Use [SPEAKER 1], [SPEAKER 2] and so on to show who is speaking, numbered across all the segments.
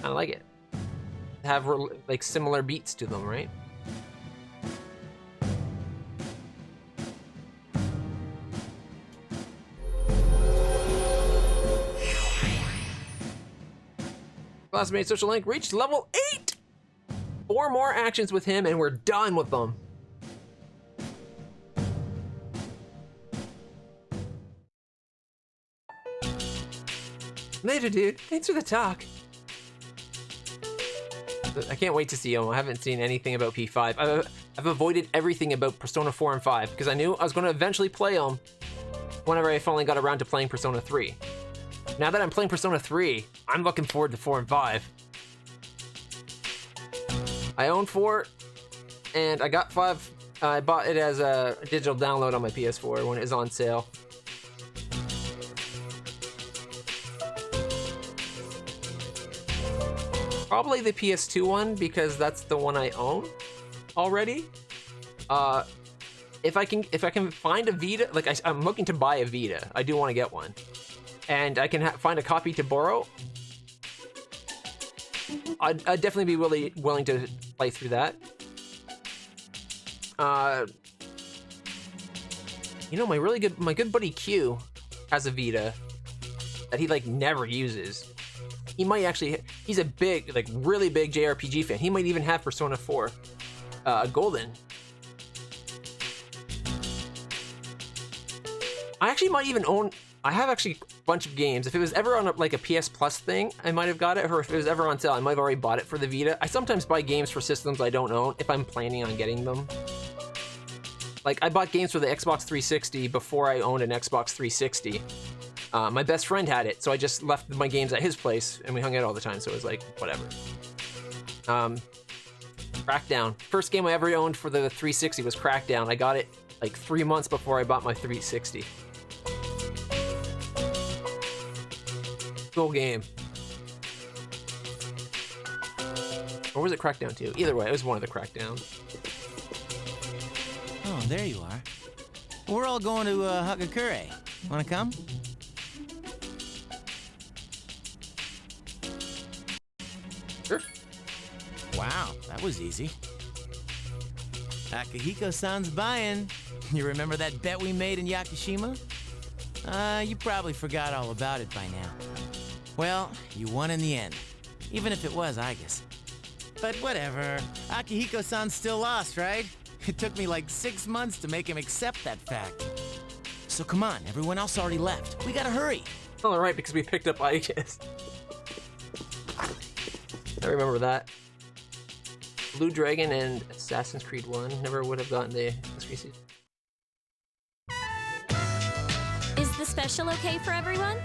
[SPEAKER 1] I like it. Have like similar beats to them, right? Classmate Social Link reached level 8! 4 more actions with him and we're done with them. Later, dude. Thanks for the talk. I can't wait to see him. I haven't seen anything about P5. I've avoided everything about Persona 4 and 5 because I knew I was going to eventually play them whenever I finally got around to playing Persona 3. Now that I'm playing Persona 3, I'm looking forward to 4 and 5. I own 4, and I got 5. I bought it as a digital download on my PS4 when it was on sale. Probably the PS2 one because that's the one I own already. If I can find a Vita, like I'm looking to buy a Vita. I do want to get one, and I can find a copy to borrow. I'd definitely be willing to play through that. You know, my good buddy Q has a Vita that he like never uses. He might actually, he's a big, like really big JRPG fan. He might even have Persona 4 Golden. I actually might even own, I have actually a bunch of games. If it was ever on like a PS Plus thing, I might have got it, or if it was ever on sale, I might have already bought it for the Vita. I sometimes buy games for systems I don't own if I'm planning on getting them. Like I bought games for the Xbox 360 before I owned an Xbox 360. My best friend had it, so I just left my games at his place, and we hung out all the time, so it was like, whatever. Crackdown. First game I ever owned for the 360 was Crackdown. I got it like 3 months before I bought my 360. Cool game. Or was it Crackdown 2? Either way, it was one of the Crackdowns.
[SPEAKER 2] Oh, there you are. We're all going to Hakakure. Wanna come?
[SPEAKER 1] Sure.
[SPEAKER 2] Wow, that was easy. Akihiko-san's buying. You remember that bet we made in Yakushima? You probably forgot all about it by now. Well, you won in the end. Even if it was Aigis. But whatever. Akihiko-san still lost, right? It took me like 6 months to make him accept that fact. So come on, everyone else already left. We gotta hurry.
[SPEAKER 1] All right, because we picked up Aegis. I remember that. Blue Dragon and Assassin's Creed 1. Never would have gotten the exclusive.
[SPEAKER 3] Is the special okay for everyone?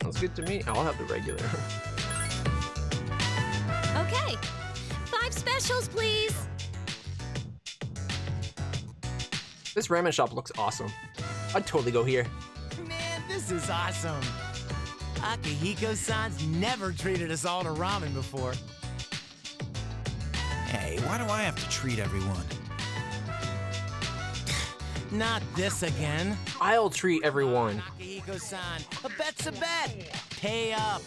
[SPEAKER 1] Sounds good to me. I'll have the regular.
[SPEAKER 3] Okay. 5 specials, please.
[SPEAKER 1] This ramen shop looks awesome. I'd totally go here.
[SPEAKER 2] Man, this is awesome. Akihiko-san's never treated us all to ramen before.
[SPEAKER 4] Hey, why do I have to treat everyone?
[SPEAKER 2] Not this again.
[SPEAKER 1] I'll treat everyone.
[SPEAKER 2] Akihiko-san, a bet's a bet. Pay up.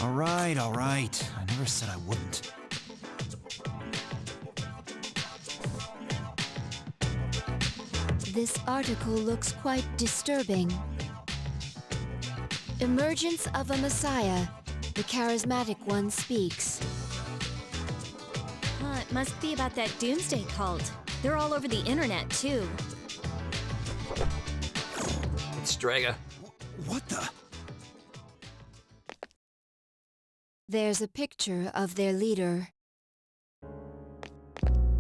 [SPEAKER 4] All right. I never said I wouldn't.
[SPEAKER 5] This article looks quite disturbing. Emergence of a Messiah. The charismatic one speaks.
[SPEAKER 3] It must be about that doomsday cult. They're all over the internet, too.
[SPEAKER 1] It's Draga.
[SPEAKER 4] What the?
[SPEAKER 5] There's a picture of their leader.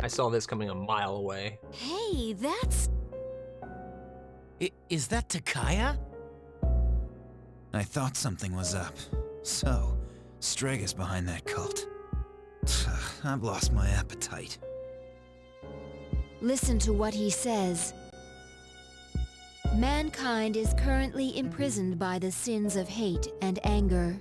[SPEAKER 1] I saw this coming a mile away.
[SPEAKER 3] Hey, that's...
[SPEAKER 2] Is that Takaya?
[SPEAKER 4] I thought something was up. So, Strega's behind that cult. I've lost my appetite.
[SPEAKER 5] Listen to what he says. Mankind is currently imprisoned by the sins of hate and anger.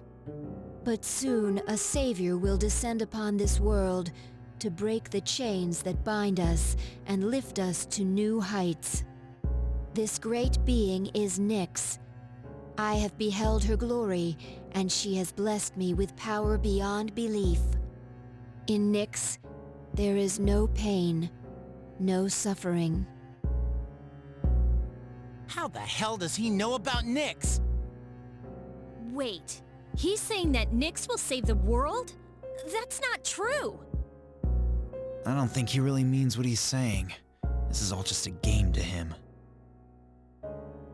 [SPEAKER 5] But soon a savior will descend upon this world to break the chains that bind us and lift us to new heights. This great being is Nyx. I have beheld her glory, and she has blessed me with power beyond belief. In Nyx, there is no pain, no suffering.
[SPEAKER 2] How the hell does he know about Nyx?
[SPEAKER 3] Wait, he's saying that Nyx will save the world? That's not true!
[SPEAKER 4] I don't think he really means what he's saying. This is all just a game to him.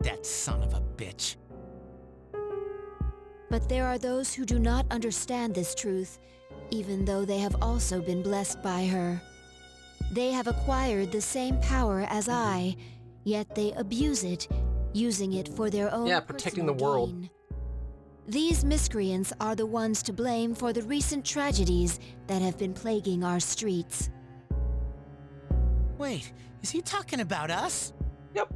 [SPEAKER 2] That son of a bitch.
[SPEAKER 5] But there are those who do not understand this truth, even though they have also been blessed by her. They have acquired the same power as I, yet they abuse it, using it for their own
[SPEAKER 1] protecting the
[SPEAKER 5] personal
[SPEAKER 1] world.
[SPEAKER 5] gain. These miscreants are the ones to blame for the recent tragedies that have been plaguing our streets.
[SPEAKER 2] Wait, is he talking about us?
[SPEAKER 1] Yep.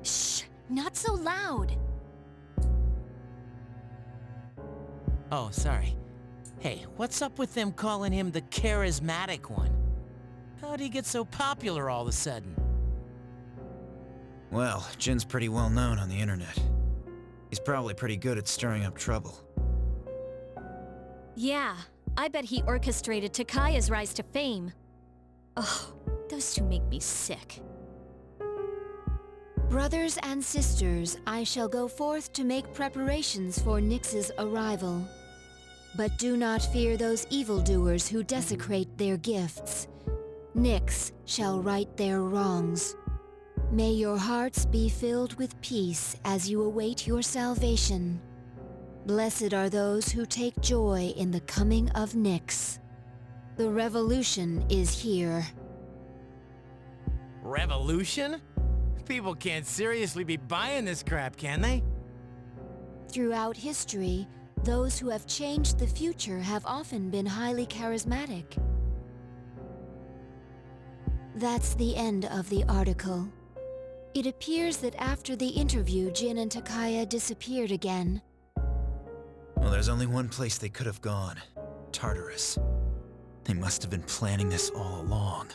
[SPEAKER 3] Shh, not so loud.
[SPEAKER 2] Oh, sorry. Hey, what's up with them calling him the charismatic one? How'd he get so popular all of a sudden?
[SPEAKER 4] Well, Jin's pretty well known on the internet. He's probably pretty good at stirring up trouble.
[SPEAKER 3] Yeah, I bet he orchestrated Takaya's rise to fame. Oh, those two make me sick.
[SPEAKER 5] Brothers and sisters, I shall go forth to make preparations for Nyx's arrival. But do not fear those evildoers who desecrate their gifts. Nyx shall right their wrongs. May your hearts be filled with peace as you await your salvation. Blessed are those who take joy in the coming of Nyx. The revolution is here.
[SPEAKER 2] Revolution? People can't seriously be buying this crap, can they?
[SPEAKER 5] Throughout history, those who have changed the future have often been highly charismatic. That's the end of the article. It appears that after the interview, Jin and Takaya disappeared again.
[SPEAKER 4] Well, there's only one place they could have gone. Tartarus. They must have been planning this all along.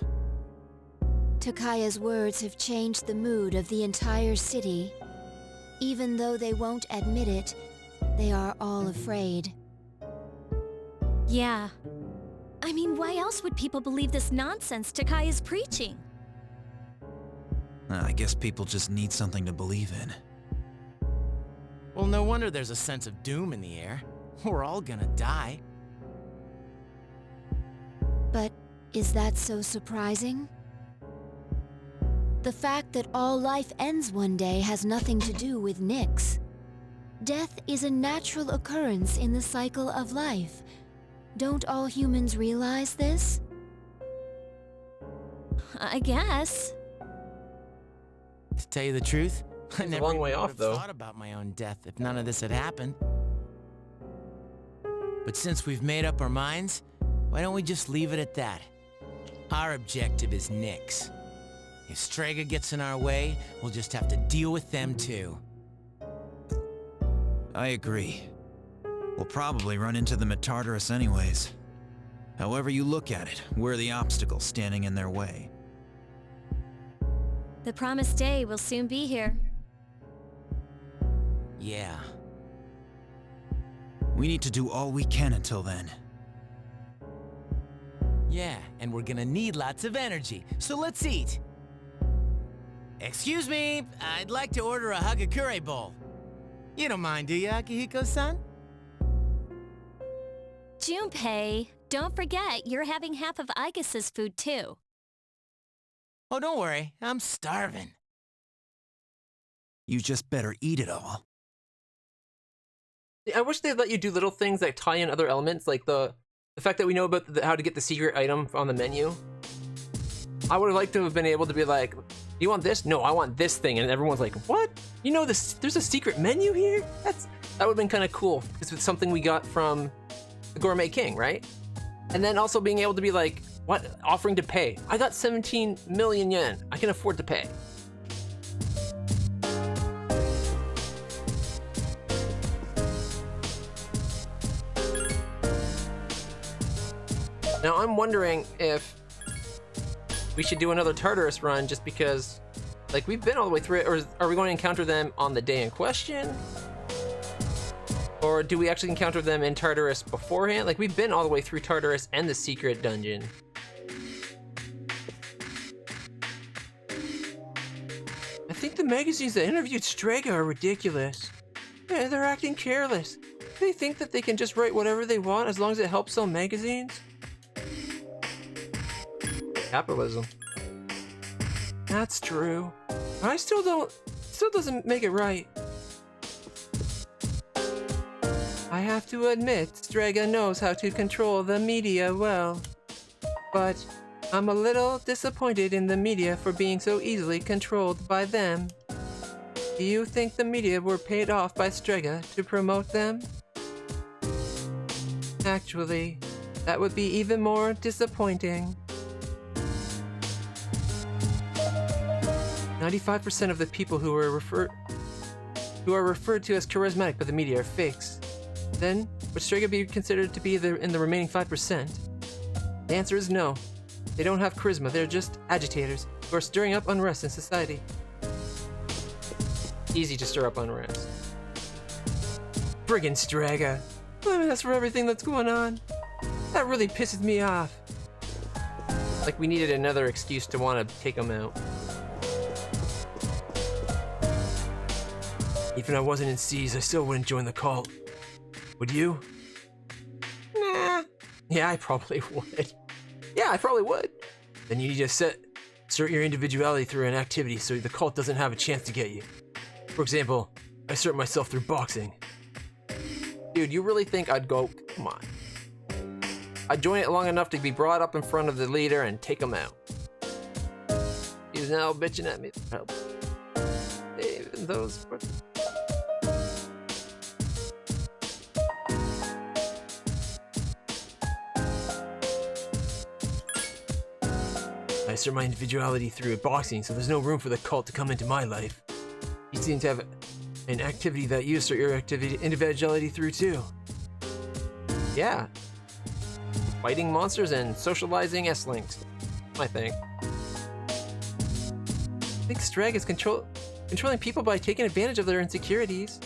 [SPEAKER 5] Takaya's words have changed the mood of the entire city. Even though they won't admit it, they are all afraid.
[SPEAKER 3] Yeah. I mean, why else would people believe this nonsense Takaya's preaching?
[SPEAKER 4] I guess people just need something to believe in.
[SPEAKER 2] Well, no wonder there's a sense of doom in the air. We're all gonna die.
[SPEAKER 5] But is that so surprising? The fact that all life ends one day has nothing to do with Nyx. Death is a natural occurrence in the cycle of life. Don't all humans realize this?
[SPEAKER 3] I guess.
[SPEAKER 2] To tell you the truth, I
[SPEAKER 1] a
[SPEAKER 2] never
[SPEAKER 1] long way
[SPEAKER 2] even
[SPEAKER 1] off,
[SPEAKER 2] would've
[SPEAKER 1] though.
[SPEAKER 2] thought about my own death if none of this had happened. But since we've made up our minds, why don't we just leave it at that? Our objective is Nyx. If Strega gets in our way, we'll just have to deal with them too.
[SPEAKER 4] I agree. We'll probably run into them at Tartarus anyways. However you look at it, we're the obstacle standing in their way.
[SPEAKER 3] The promised day will soon be here.
[SPEAKER 2] Yeah.
[SPEAKER 4] We need to do all we can until then.
[SPEAKER 2] Yeah, and we're gonna need lots of energy, so let's eat. Excuse me, I'd like to order a Hagakure bowl. You don't mind, do you, Akihiko-san?
[SPEAKER 3] Junpei, don't forget you're having half of Aigus's food too.
[SPEAKER 2] Oh, don't worry, I'm starving.
[SPEAKER 4] You just better eat it all.
[SPEAKER 1] I wish they'd let you do little things that tie in other elements, like the fact that we know about how to get the secret item on the menu. I would have liked to have been able to be like, do you want this? No, I want this thing. And everyone's like, what? You know, there's a secret menu here? That would have been kind of cool. Because it's something we got from the Gourmet King, right? And then also being able to be like, what? Offering to pay. I got 17 million yen. I can afford to pay. Now I'm wondering if we should do another Tartarus run just because Like, we've been all the way through it, or are we going to encounter them on the day in question? Or do we actually encounter them in Tartarus beforehand? Like, we've been all the way through Tartarus and the secret dungeon. I think the magazines that interviewed Strega are ridiculous. Yeah, they're acting careless. They think that they can just write whatever they want as long as it helps sell magazines. Capitalism. That's true. But I still doesn't make it right. I have to admit, Strega knows how to control the media well. But I'm a little disappointed in the media for being so easily controlled by them. Do you think the media were paid off by Strega to promote them? Actually, that would be even more disappointing. 95% of the people who are referred to as charismatic by the media are fakes. Then, would Strega be considered to be in the remaining 5%? The answer is no. They don't have charisma, they're just agitators who are stirring up unrest in society. Easy to stir up unrest. Friggin' Strega. I mean, that's for everything that's going on. That really pisses me off. Like we needed another excuse to want to take them out. Even if I wasn't in C's, I still wouldn't join the cult. Would you? Nah. Yeah, I probably would. Yeah, I probably would. Then you need to assert your individuality through an activity so the cult doesn't have a chance to get you. For example, I assert myself through boxing. Dude, you really think I'd go... Come on. I'd join it long enough to be brought up in front of the leader and take him out. He's now bitching at me for help. Even those... I assert my individuality through boxing, so there's no room for the cult to come into my life. You seem to have an activity that you assert your individuality through too. Yeah. Fighting monsters and socializing S-links. My thing. I think Strega is controlling people by taking advantage of their insecurities.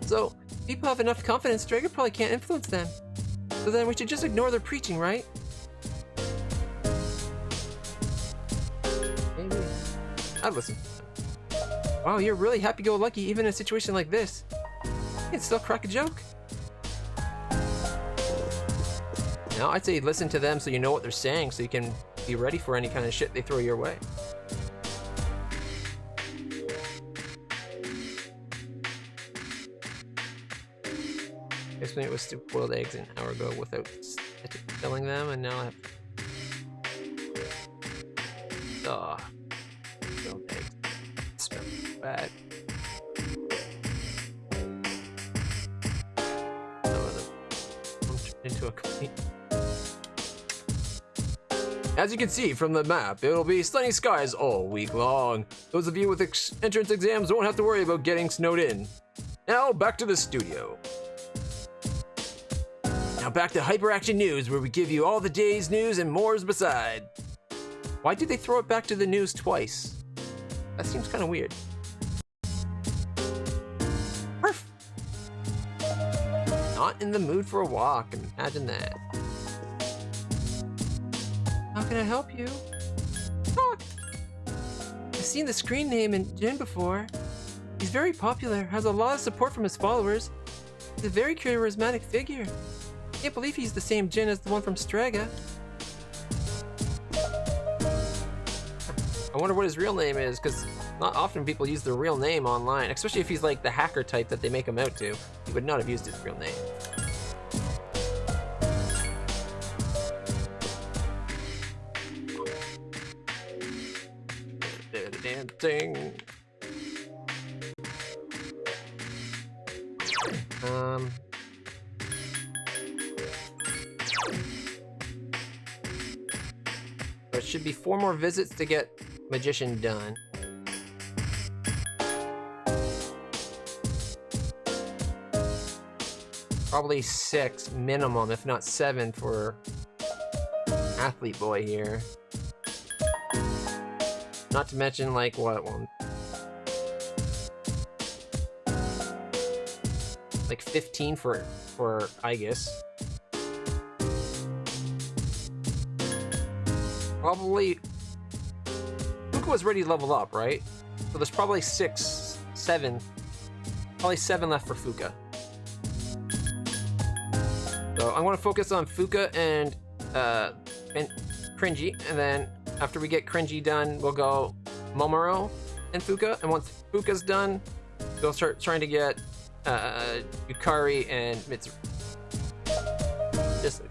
[SPEAKER 1] So, if people have enough confidence, Strega probably can't influence them. So then we should just ignore their preaching, right? Maybe. I'd listen. Wow, you're really happy-go-lucky even in a situation like this. You can still crack a joke. No, I'd say listen to them so you know what they're saying so you can be ready for any kind of shit they throw your way. I guess when it was boiled eggs an hour ago without selling them, and now I have... Ugh. Boiled eggs. It smells bad. Into a complete... As you can see from the map, it'll be sunny skies all week long. Those of you with entrance exams won't have to worry about getting snowed in. Now back to the studio. Now back to Hyperaction News, where we give you all the day's news and more's beside. Why did they throw it back to the news twice? That seems kind of weird. Perf! Not in the mood for a walk, imagine that. How can I help you? Talk! I've seen the screen name in Jin before. He's very popular, has a lot of support from his followers. He's a very charismatic figure. I can't believe he's the same Jin as the one from Strega. I wonder what his real name is, because not often people use their real name online, especially if he's like the hacker type that they make him out to. He would not have used his real name. Dancing. There should be 4 more visits to get Magician done. Probably 6 minimum, if not 7 for Athlete Boy here. Not to mention, like, what, 1, like 15 for Aegis. Probably Fuka was ready to level up, right? So there's probably 6, 7, probably 7 left for Fuka. So I want to focus on Fuka and Cringy, and then after we get Cringy done, we'll go Momoro and Fuka, and once Fuka's done, we'll start trying to get Yukari and Mitsuru. Just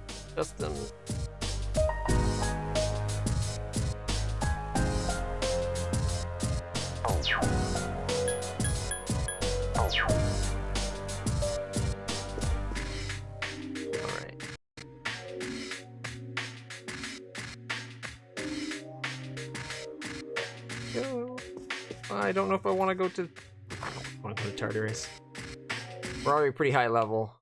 [SPEAKER 1] I don't know if I want to go to Tartarus. We're already pretty high level.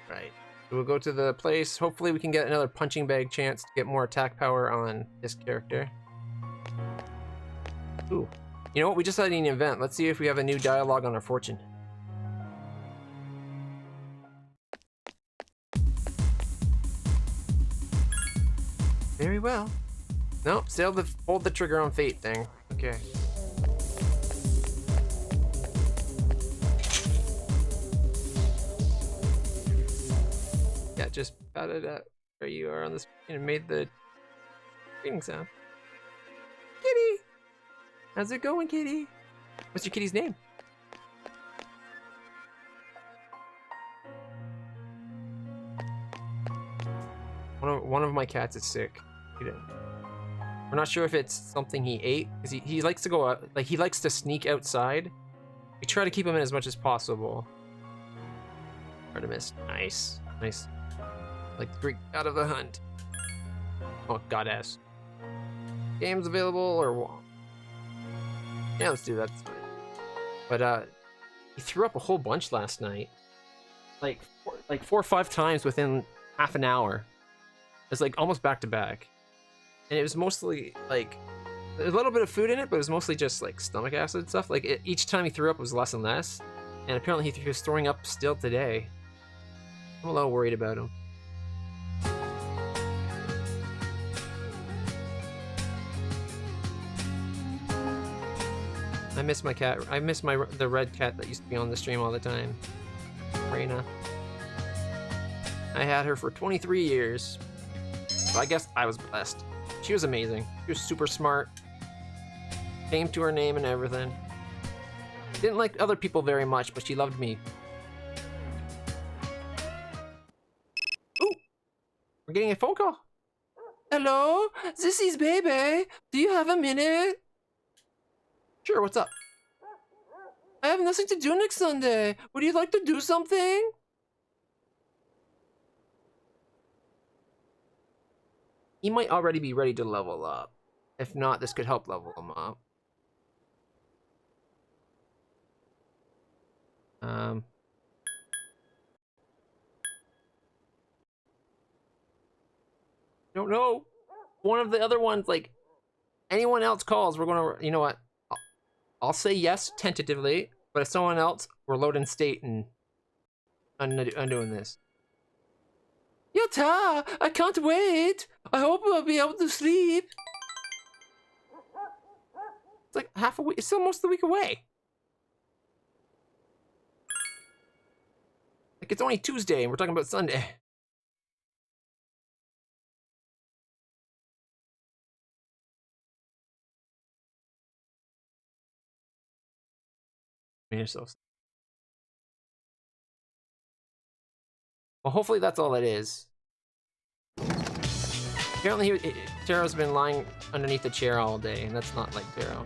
[SPEAKER 1] Right. So we'll go to the place. Hopefully we can get another punching bag chance to get more attack power on this character. Ooh. You know what? We just had an event. Let's see if we have a new dialogue on our fortune. Very well. Nope, still the hold the trigger on fate thing. Okay. Yeah, just batted at where you are on this and made the greeting sound. Kitty! How's it going, kitty? What's your kitty's name? One of my cats is sick. We're not sure if it's something he ate, because he likes to go out, like he likes to sneak outside. We try to keep him in as much as possible. Artemis, nice. Like freak out of the hunt. Oh, goddess. Games available or what? Yeah, let's do that. But he threw up a whole bunch last night. Like 4 or 5 times within half an hour. It's like almost back to back. And it was mostly like a little bit of food in it, but it was mostly just like stomach acid and stuff. Like each time he threw up was less and less. And apparently he was throwing up still today. I'm a little worried about him. I miss my cat. I miss the red cat that used to be on the stream all the time. Reina. I had her for 23 years. So I guess I was blessed. She was amazing. She was super smart. Came to her name and everything. Didn't like other people very much, but she loved me. Ooh! We're getting a phone call. Hello? This is Baby. Do you have a minute? Sure, what's up? I have nothing to do next Sunday. Would you like to do something? He might already be ready to level up. If not, this could help level him up. Don't know. One of the other ones, like, anyone else calls, we're gonna, you know what? I'll say yes tentatively, but if someone else, we're loading state and undoing this. Yatta! I can't wait! I hope I'll be able to sleep! It's like half a week, it's almost a week away. Like it's only Tuesday and we're talking about Sunday. Well, hopefully that's all it is. Apparently, Taro's been lying underneath the chair all day, and that's not like Taro.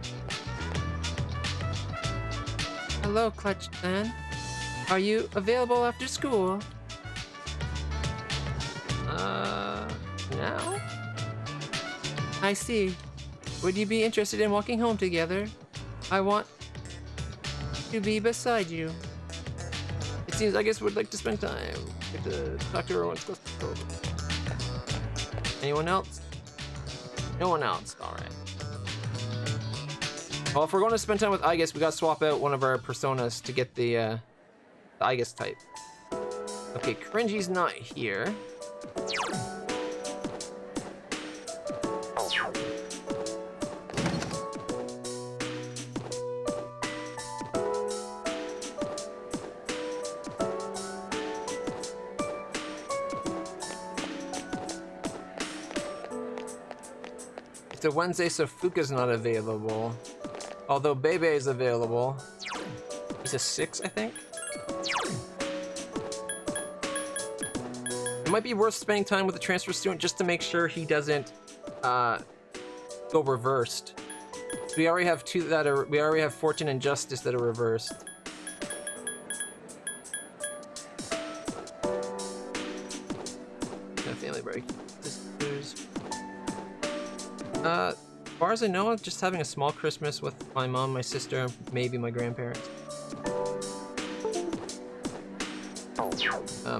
[SPEAKER 1] Hello, Clutch Man. Are you available after school? Now? I see. Would you be interested in walking home together? I want to be beside you. It seems I guess we'd like to spend time. Get to talk to her once. Anyone else? No one else. All right. Well, if we're going to spend time with Aigis, we got to swap out one of our personas to get the Aigis type. Okay, Cringy's not here. It's a Wednesday, so Fuka's not available. Although Bebe is available. He's a 6, I think. It might be worth spending time with the transfer student just to make sure he doesn't go reversed. We already have two that are. We already have Fortune and Justice that are reversed. Family break. As far as I know, I'm just having a small Christmas with my mom, my sister, maybe my grandparents.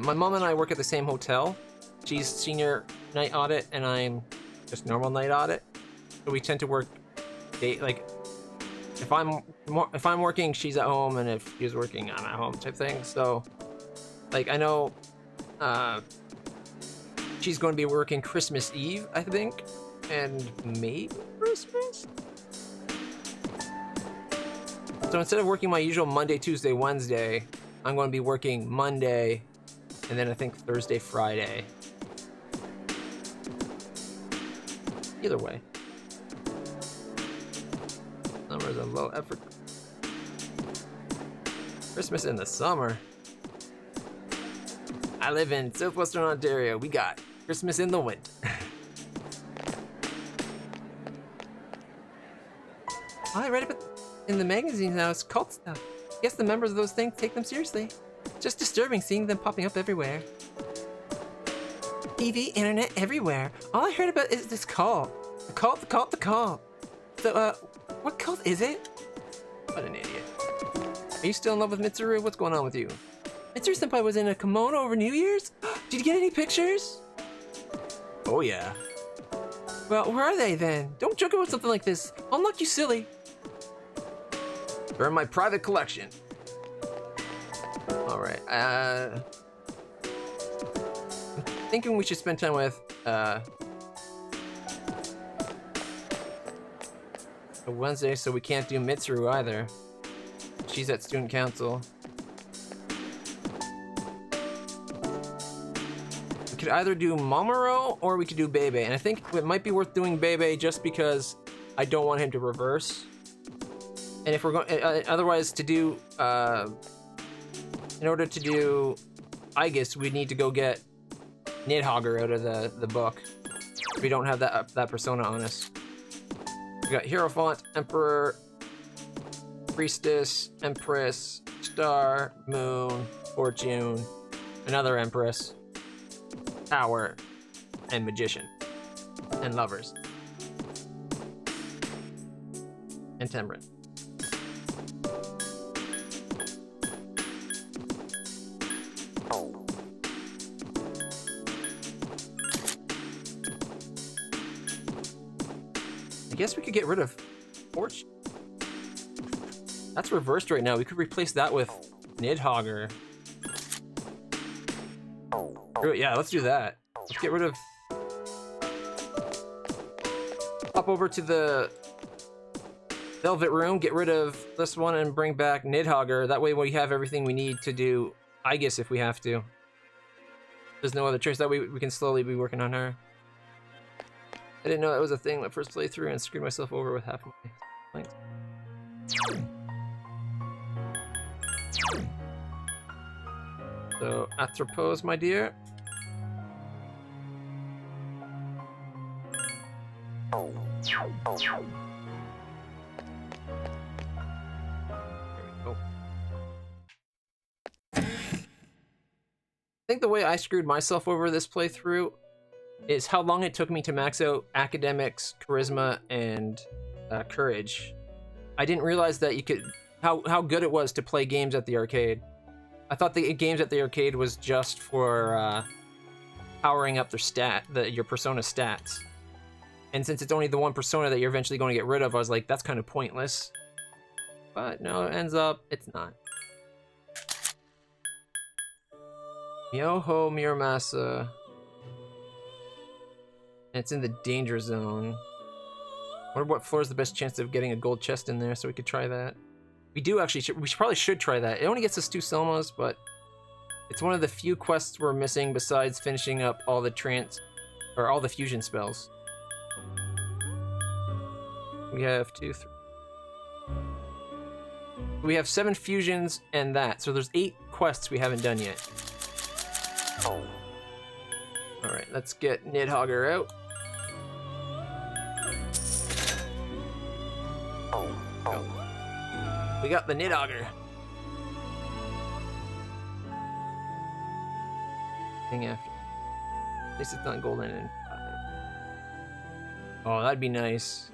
[SPEAKER 1] My mom and I work at the same hotel. She's senior night audit, and I'm just normal night audit. So we tend to work like if I'm working, she's at home, and if she's working, I'm at home type thing. So like I know she's going to be working Christmas Eve, I think, and maybe Christmas. So instead of working my usual Monday, Tuesday, Wednesday, I'm going to be working Monday, and then I think Thursday, Friday. Either way. Numbers of low effort. Christmas in the summer. I live in southwestern Ontario. We got Christmas in the winter. I read it in the magazines now. It's cult stuff. I guess the members of those things take them seriously. Just disturbing seeing them popping up everywhere. TV, internet, everywhere. All I heard about is this cult. The cult. So, what cult is it? What an idiot. Are you still in love with Mitsuru? What's going on with you? Mitsuru-senpai was in a kimono over New Year's? Did you get any pictures? Oh yeah. Well, where are they then? Don't joke about something like this. I'll knock you silly. They're in my private collection. Alright, I'm thinking we should spend time with, a Wednesday, so we can't do Mitsuru either. She's at student council. We could either do Momoro or we could do Bebe, and I think it might be worth doing Bebe just because I don't want him to reverse. And if we're going, otherwise to do, in order to do Aigis, we need to go get Nidhogger out of the book. We don't have that persona on us. We got Hierophant, Emperor, Priestess, Empress, Star, Moon, Fortune, another Empress, Tower, and Magician, and Lovers, and Temperate. I guess we could get rid of Fortune. That's reversed right now. We could replace that with Nidhogger. Yeah, let's do that. Let's get rid of... Hop over to the Velvet Room, get rid of this one, and bring back Nidhogger. That way we have everything we need to do Aigis if we have to. There's no other choice. That way we can slowly be working on her. I didn't know that was a thing my first playthrough and screwed myself over with half my points. So, Atropos, my dear. There we go. I think the way I screwed myself over this playthrough is how long it took me to max out academics, charisma, and courage. I didn't realize that you could how good it was to play games at the arcade. I thought the games at the arcade was just for powering up their your persona stats. And since it's only the one persona that you're eventually going to get rid of, I was like, that's kind of pointless. But no, it ends up, it's not. Myoho Muramasa. And it's in the danger zone. I wonder what floor is the best chance of getting a gold chest in there, so we could try that. We do actually, probably should try that. It only gets us 2 Selmas, but it's one of the few quests we're missing besides finishing up all the all the fusion spells. We have 2, 3. We have 7 fusions and that, so there's 8 quests we haven't done yet. Alright, let's get Nidhogger out. Go. We got the Nidhogger. Thing after. At least it's not golden and 5. Oh, that'd be nice.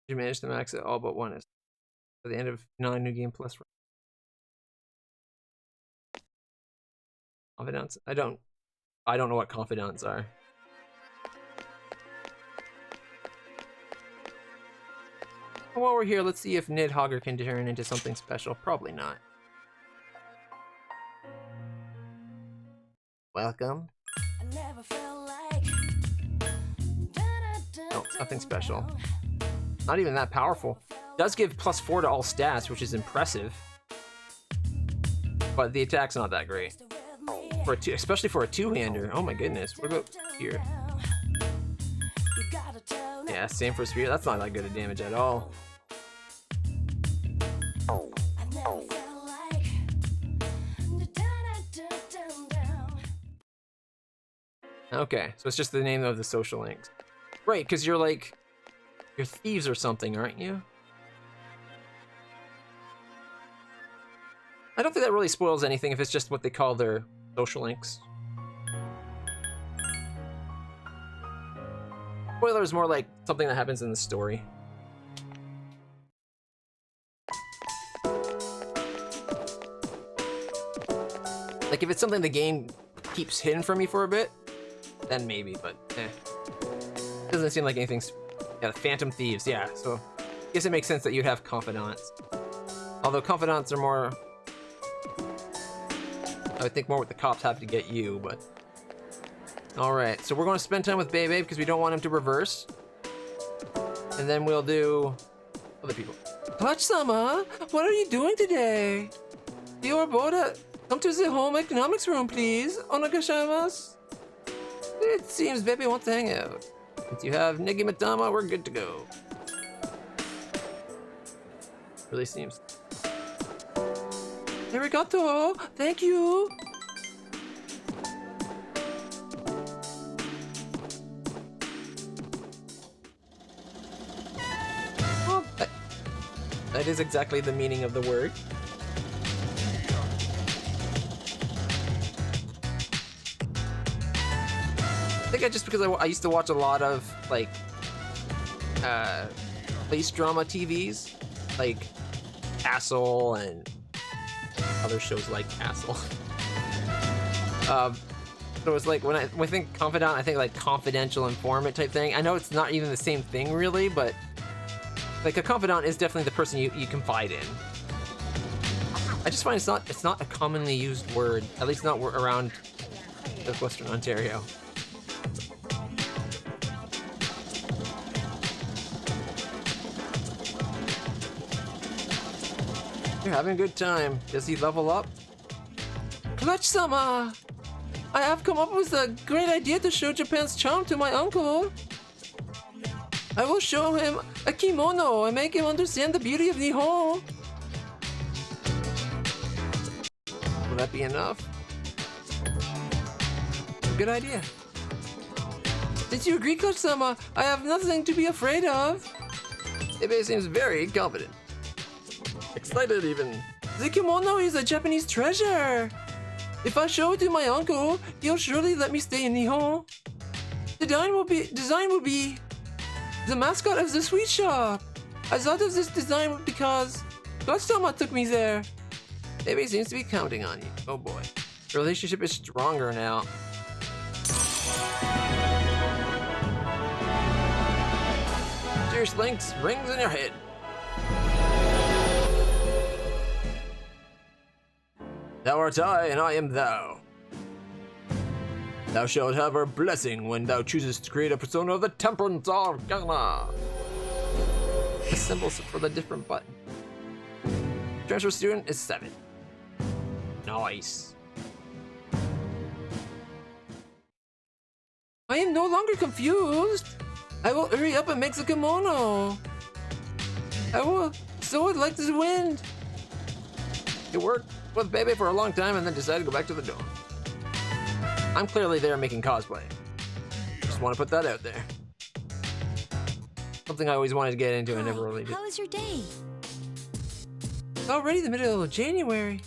[SPEAKER 1] You managed to max it all but one is at the end of 9 new game plus. Confidants? I don't know what confidants are. While we're here, let's see if Nidhogger can turn into something special. Probably not. Welcome. Oh, nothing special. Not even that powerful. Does give +4 to all stats, which is impressive. But the attack's not that great. For especially for a 2-hander. Oh my goodness. What about here? Yeah, same for Spear. That's not that good of damage at all. Okay, so it's just the name of the social links. Right, because you're like... You're thieves or something, aren't you? I don't think that really spoils anything if it's just what they call their social links. Spoiler is more like something that happens in the story. Like if it's something the game keeps hidden from me for a bit, then maybe, but doesn't seem like anything's... Yeah, the Phantom Thieves, yeah, so I guess it makes sense that you'd have confidants. Although confidants are more... I would think more what the cops have to get you, but... Alright, so we're going to spend time with Bebe because we don't want him to reverse. And then we'll do... other people. Clutch-sama, what are you doing today? Yoruboda, come to the home economics room, please. Onegaishimasu. It seems Bebe wants to hang out. Since you have Nigimatama, we're good to go. Really seems... Arigato! Thank you! Well, that is exactly the meaning of the word. I think just because I used to watch a lot of, like, police drama TVs, like Castle and other shows like Castle. So it's like when I think confidant, I think like confidential informant type thing. I know it's not even the same thing really, but like a confidant is definitely the person you confide in. I just find it's not a commonly used word, at least not around Western Ontario. You're having a good time. Does he level up? Clutch-sama! I have come up with a great idea to show Japan's charm to my uncle. I will show him a kimono and make him understand the beauty of Nihon. Will that be enough? Good idea. Since you agree, Clutch-sama, I have nothing to be afraid of. Ibe seems very confident. Excited even. The kimono is a Japanese treasure. If I show it to my uncle, he'll surely let me stay in Nihon. Design will be the mascot of the sweet shop. I thought of this design because Clutch-sama took me there. Maybe he seems to be counting on you. Oh boy. The relationship is stronger now. fierce lynx rings in your head. Thou art I, and I am thou. Thou shalt have our blessing when thou choosest to create a persona of the Temperance Arcana. The symbols for the different button. Transfer student is 7. Nice. I am no longer confused. I will hurry up and make the kimono. I will sew it like the wind. You worked with Bebe for a long time and then decided to go back to the dorm. I'm clearly there making cosplay. Just want to put that out there. Something I always wanted to get into and never really did.
[SPEAKER 3] How was your day?
[SPEAKER 1] It's already the middle of January.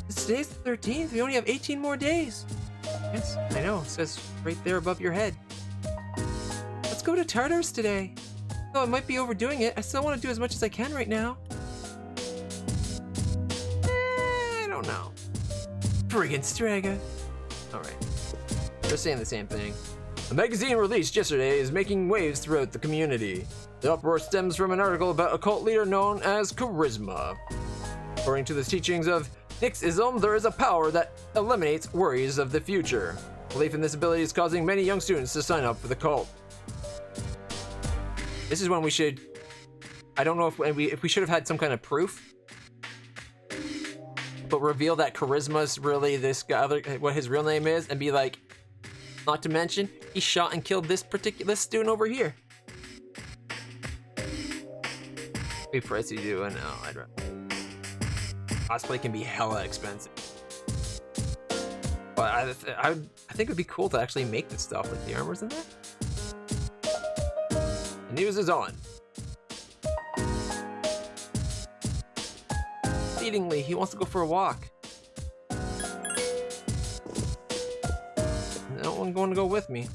[SPEAKER 1] Today's the 13th. We only have 18 more days. Yes, I know. It says right there above your head. Let's go to Tartarus today. Though I might be overdoing it, I still want to do as much as I can right now. I don't know. Friggin' Strega. Alright. They're saying the same thing. A magazine released yesterday is making waves throughout the community. The uproar stems from an article about a cult leader known as Charisma. According to the teachings of Nixism, there is a power that eliminates worries of the future. Belief in this ability is causing many young students to sign up for the cult. This is when we should... I don't know if we should have had some kind of proof, but reveal that Charisma's really this guy, what his real name is, and be like, not to mention, he shot and killed this student over here. Be pricey to do, I know. I'd rather. Cosplay can be hella expensive. But I think it would be cool to actually make this stuff, like the armors in there. The news is on. Exceedingly, he wants to go for a walk. No one going to go with me.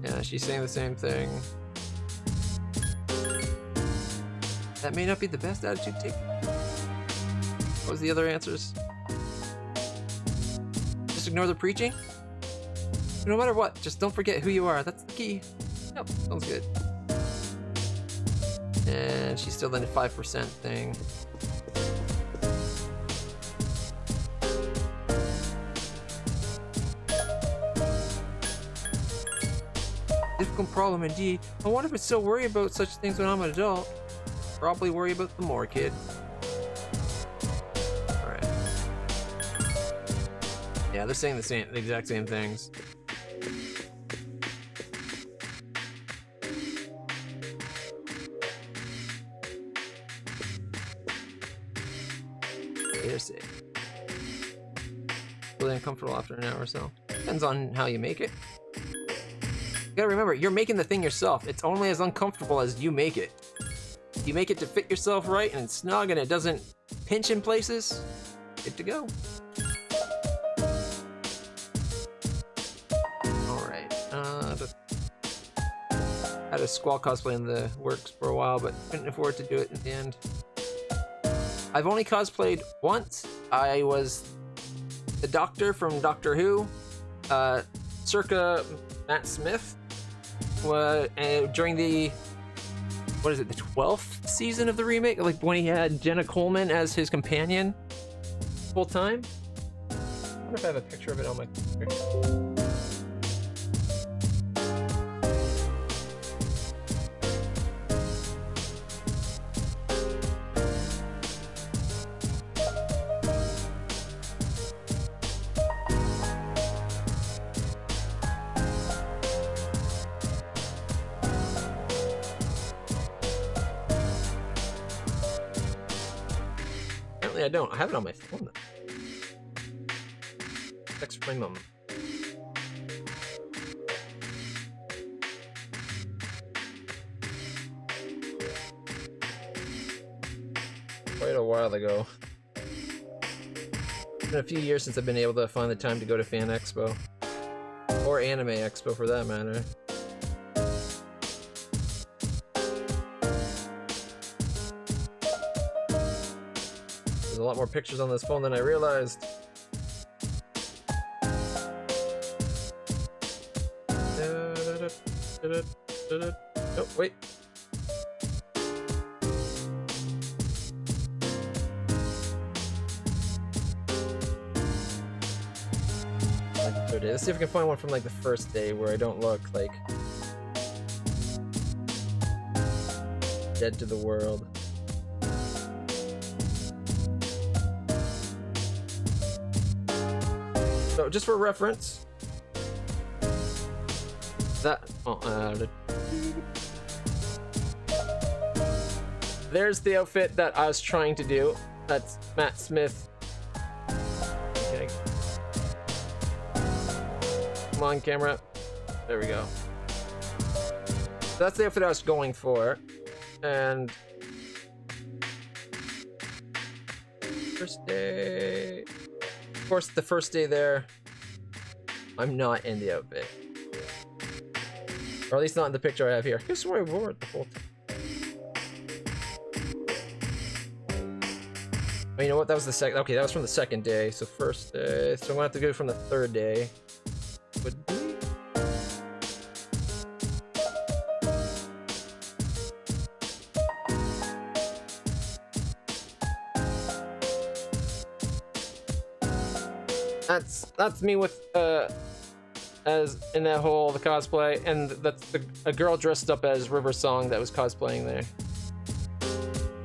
[SPEAKER 1] Yeah, she's saying the same thing. That may not be the best attitude to take. What was the other answers? Just ignore the preaching? No matter what, just don't forget who you are. That's the key. Yep, sounds good. And she's still in the 5% thing. Difficult problem indeed. I wonder if it's still worry about such things when I'm an adult. Probably worry about them more, kid. Alright. Yeah, they're saying the exact same things. They're safe. Really uncomfortable after an hour or so. Depends on how you make it. You gotta remember, you're making the thing yourself. It's only as uncomfortable as you make it. If you make it to fit yourself right and it's snug and it doesn't pinch in places, good to go. Alright, had a Squall cosplay in the works for a while, but couldn't afford to do it in the end. I've only cosplayed once. I was the Doctor from Doctor Who, circa Matt Smith, during the, what is it, the 12th season of the remake? Like when he had Jenna Coleman as his companion full time. I wonder if I have a picture of it on my computer. I don't. I have it on my phone though. Text from my mom. Quite a while ago. It's been a few years since I've been able to find the time to go to Fan Expo. Or Anime Expo for that matter. There's a lot more pictures on this phone than I realized. Oh, wait. Let's see if we can find one from like the first day where I don't look like dead to the world. So just for reference, that there's the outfit that I was trying to do. That's Matt Smith. Okay. Come on, camera. There we go. So that's the outfit I was going for. And first day, of course, the first day there, I'm not in the outfit, or at least not in the picture I have here. I guess where I wore it the whole time. Oh, you know what? That was the second. Okay, that was from the second day. So first day. So I'm gonna have to go from the third day. Would be. That's me with as in that whole the cosplay, and that's a girl dressed up as River Song that was cosplaying there.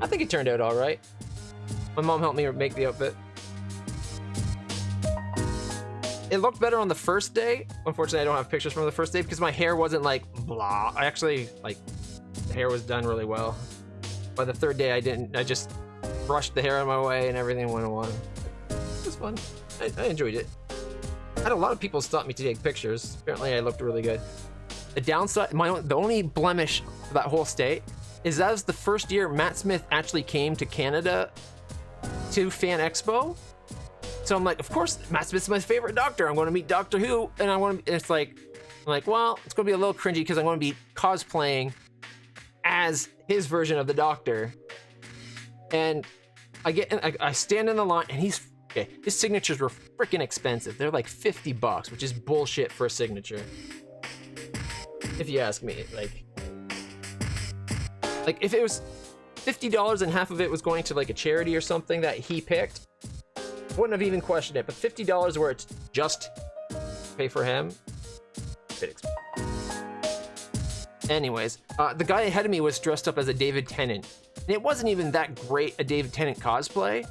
[SPEAKER 1] I think it turned out all right. My mom helped me make the outfit. It looked better on the first day. Unfortunately, I don't have pictures from the first day because my hair wasn't like blah. I actually like the hair was done really well. By the third day, I didn't. I just brushed the hair out of my way and everything went along. It was fun. I enjoyed it. I had a lot of people stop me to take pictures. Apparently, I looked really good. The downside, the only blemish for that whole stay is that was the first year Matt Smith actually came to Canada to Fan Expo. So I'm like, of course, Matt Smith's my favorite Doctor. I'm going to meet Doctor Who, and it's like, I'm like, well, it's going to be a little cringy because I'm going to be cosplaying as his version of the Doctor. And I stand in the line, and his signatures were freaking expensive. They're like $50, which is bullshit for a signature, if you ask me. Like if it was $50 and half of it was going to like a charity or something that he picked, wouldn't have even questioned it. But $50 where it's just pay for him, bit expensive. Anyways, the guy ahead of me was dressed up as a David Tennant, and it wasn't even that great a David Tennant cosplay,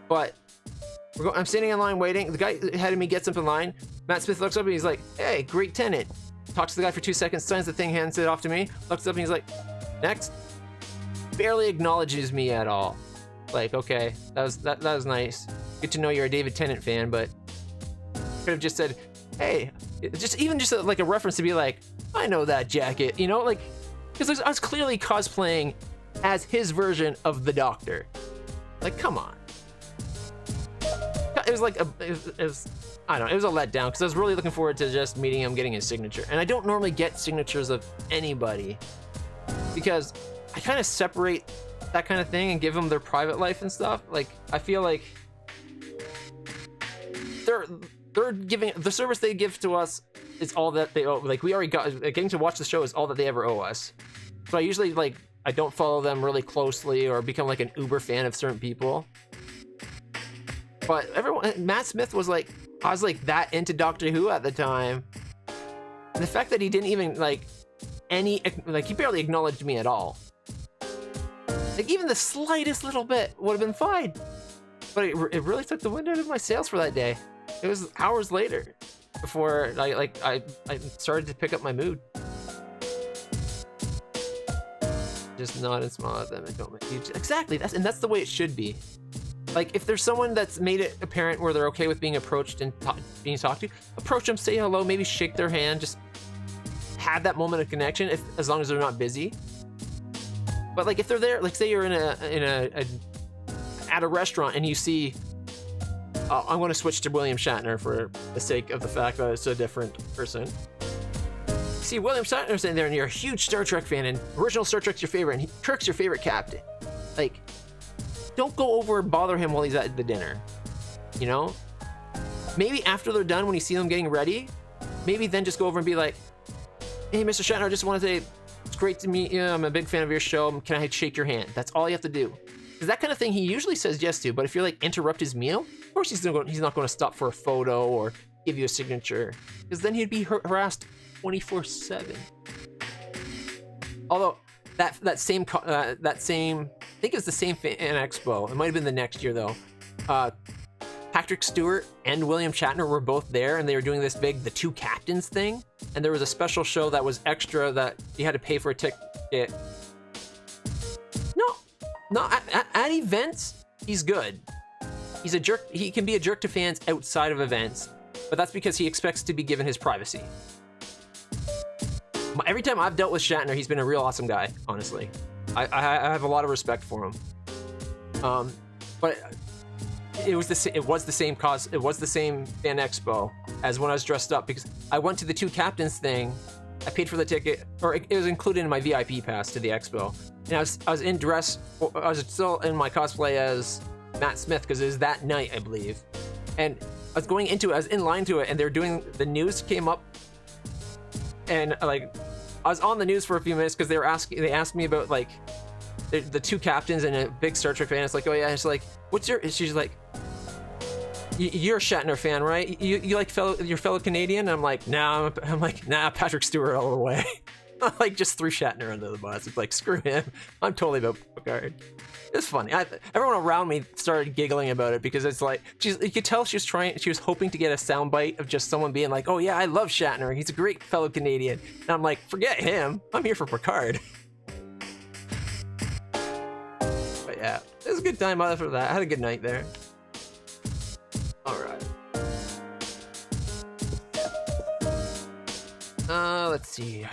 [SPEAKER 1] but I'm standing in line waiting. The guy ahead of me gets up in line. Matt Smith looks up and he's like, "Hey, great Tennant." Talks to the guy for 2 seconds, signs the thing, hands it off to me. Looks up and he's like, "Next." Barely acknowledges me at all. Like, okay, that was nice. Good to know you're a David Tennant fan, but could have just said, "Hey," just like a reference to be like, "I know that jacket," you know, like, because I was clearly cosplaying as his version of the Doctor. Like, come on. It was like it was I don't know, it was a letdown because I was really looking forward to just meeting him, getting his signature. And I don't normally get signatures of anybody because I kind of separate that kind of thing and give them their private life and stuff. Like, I feel like they're giving the service they give to us is all that they owe. Like, we already got getting to watch the show is all that they ever owe us. So I usually I don't follow them really closely or become like an uber fan of certain people. But Matt Smith was like, I was like that into Doctor Who at the time. And the fact that he didn't even he barely acknowledged me at all. Like, even the slightest little bit would have been fine. But it really took the wind out of my sails for that day. It was hours later before I started to pick up my mood. Just nod and smile at them and don't make you exactly. That's the way it should be. Like, if there's someone that's made it apparent where they're okay with being approached and being talked to, approach them, say hello, maybe shake their hand, just have that moment of connection. As long as they're not busy. But like, if they're there, like, say you're at a restaurant and you see, I'm going to switch to William Shatner for the sake of the fact that it's a different person. See William Shatner sitting there, and you're a huge Star Trek fan, and original Star Trek's your favorite, and Kirk's your favorite captain. Like, don't go over and bother him while he's at the dinner, you know? Maybe after they're done, when you see them getting ready, maybe then just go over and be like, hey, Mr. Shatner, I just want to say it's great to meet you. I'm a big fan of your show. Can I shake your hand? That's all you have to do. Because that kind of thing he usually says yes to, but if you're like, interrupt his meal, of course he's not going to stop for a photo or give you a signature, because then he'd be harassed 24/7. Although that same I think it was the same fan expo. It might have been the next year though. Patrick Stewart and William Shatner were both there, and they were doing this big the two captains thing. And there was a special show that was extra that you had to pay for a ticket. No, at events he's good. He's a jerk. He can be a jerk to fans outside of events, but that's because he expects to be given his privacy. Every time I've dealt with Shatner, he's been a real awesome guy, honestly. I have a lot of respect for him. But it was the same fan expo as when I was dressed up, because I went to the two captains thing. I paid for the ticket, or it was included in my VIP pass to the expo. And I was in dress. I was still in my cosplay as Matt Smith because it was that night, I believe. And I was going into it. I was in line to it, and they're doing the news came up, and like I was on the news for a few minutes because they asked me about like the two captains and a big Star Trek fan. It's like, oh yeah, it's like, she's like, you're a Shatner fan, right? You like your fellow Canadian? And I'm like, nah, Patrick Stewart all the way. Like just threw Shatner under the bus. It's like, screw him. I'm totally about Picard. It's funny. Everyone around me started giggling about it because it's like you could tell she was hoping to get a soundbite of just someone being like, "Oh yeah, I love Shatner. He's a great fellow Canadian." And I'm like, forget him. I'm here for Picard. But yeah, it was a good time after that. I had a good night there. All right. Let's see.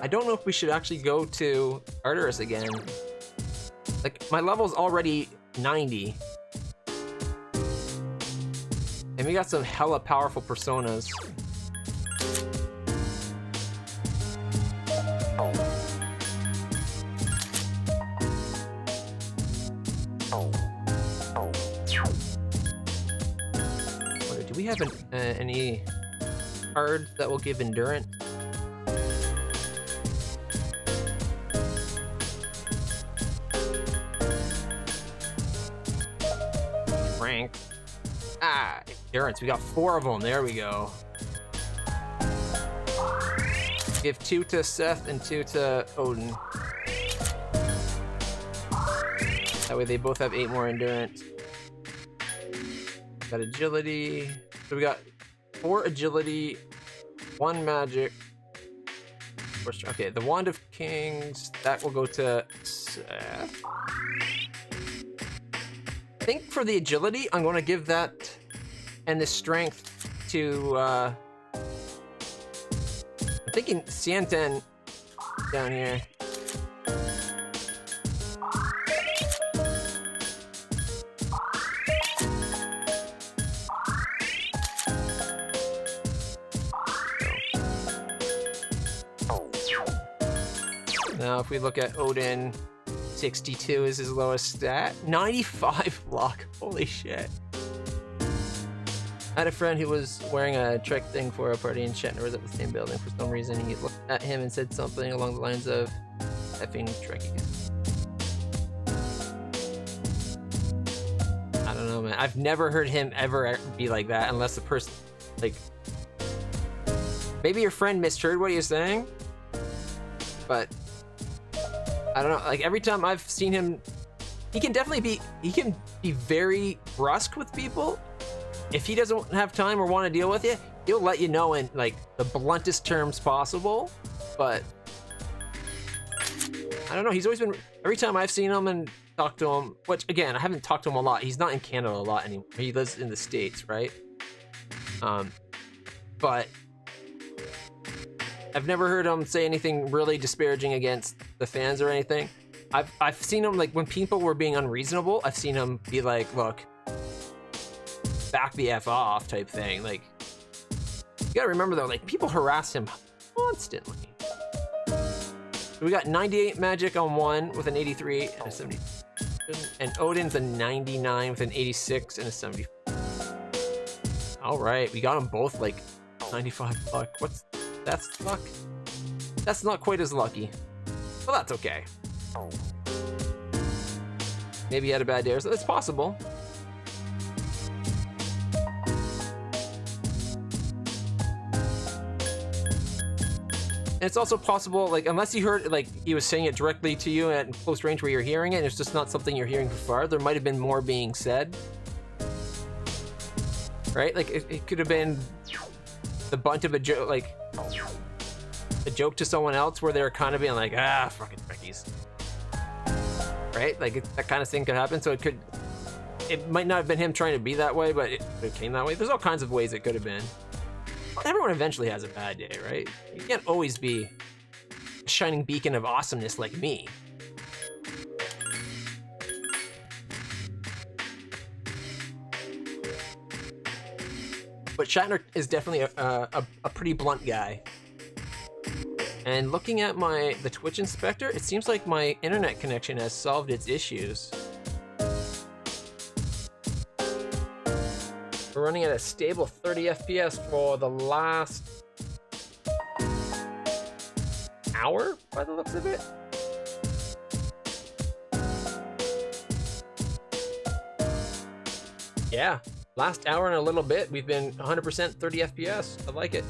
[SPEAKER 1] I don't know if we should actually go to Arteris again. Like, my level's already 90. And we got some hella powerful personas. Do we have any cards that will give endurance? Rank. Endurance. We got 4 of them. There we go. Give 2 to Seth and 2 to Odin. That way they both have 8 more endurance. Got agility. So we got 4 agility, 1 magic. Okay, the Wand of Kings, that will go to Seth. I think for the agility, I'm going to give that and the strength to, I'm thinking Sienten down here. Now, if we look at Odin, 62 is his lowest stat. 95 luck. Holy shit. I had a friend who was wearing a Trek thing for a party, and Shatner was at the same building. For some reason, he looked at him and said something along the lines of, effing Trek again. I don't know, man. I've never heard him ever be like that unless the person, like, maybe your friend misheard what he was saying, but I don't know, like every time I've seen him, he can be very brusque with people. If he doesn't have time or want to deal with you, he'll let you know in like the bluntest terms possible. But I don't know, he's always been, every time I've seen him and talked to him, which again, I haven't talked to him a lot. He's not in Canada a lot anymore. He lives in the States, right? But I've never heard him say anything really disparaging against the fans or anything. I've seen him, like, when people were being unreasonable, I've seen him be like, look, back the F off type thing. Like, you gotta remember though, like, people harass him constantly. So we got 98 magic on one with an 83 and a 70. And Odin's a 99 with an 86 and a 70. All right, we got them both like 95 luck. That's luck? That's not quite as lucky. Well, that's okay. Maybe he had a bad day, so it's possible. And it's also possible, like, unless you heard, like, he was saying it directly to you at close range where you're hearing it, and it's just not something you're hearing from far, there might have been more being said. Right? Like, it could have been the bunt of a joke, like, a joke to someone else where they're kind of being like, ah, fucking Trekkies. Right? Like, that kind of thing could happen, so it might not have been him trying to be that way, but it came that way. There's all kinds of ways it could have been. Everyone eventually has a bad day, right? You can't always be a shining beacon of awesomeness like me. But Shatner is definitely a pretty blunt guy. And looking at the Twitch inspector, it seems like my internet connection has solved its issues. We're running at a stable 30 FPS for the last hour, by the looks of it. Yeah, last hour and a little bit, we've been 100% 30 FPS. I like it.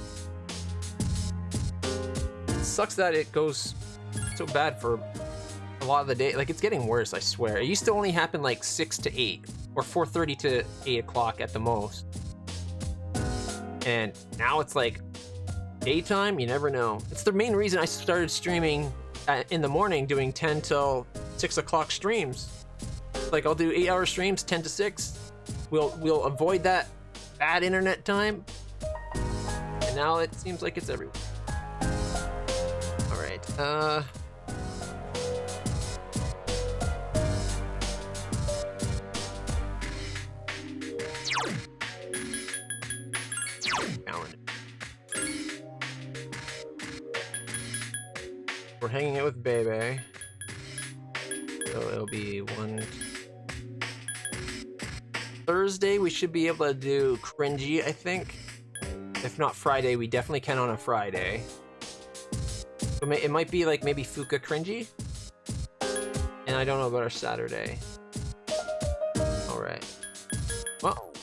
[SPEAKER 1] It sucks that it goes so bad for a lot of the day. Like, it's getting worse, I swear. It used to only happen like 6 to 8. Or 4:30 to 8 o'clock at the most. And now it's like daytime, you never know. It's the main reason I started streaming in the morning, doing 10 till 6 o'clock streams. Like, I'll do 8-hour streams, 10 to 6. We'll avoid that bad internet time. And now it seems like it's everywhere. Alright, we're hanging out with Bebe, so it'll be one Thursday. We should be able to do cringy, I think. If not Friday, we definitely can on a Friday. So it might be like maybe Fuka cringy, and I don't know about our Saturday. All right. Well,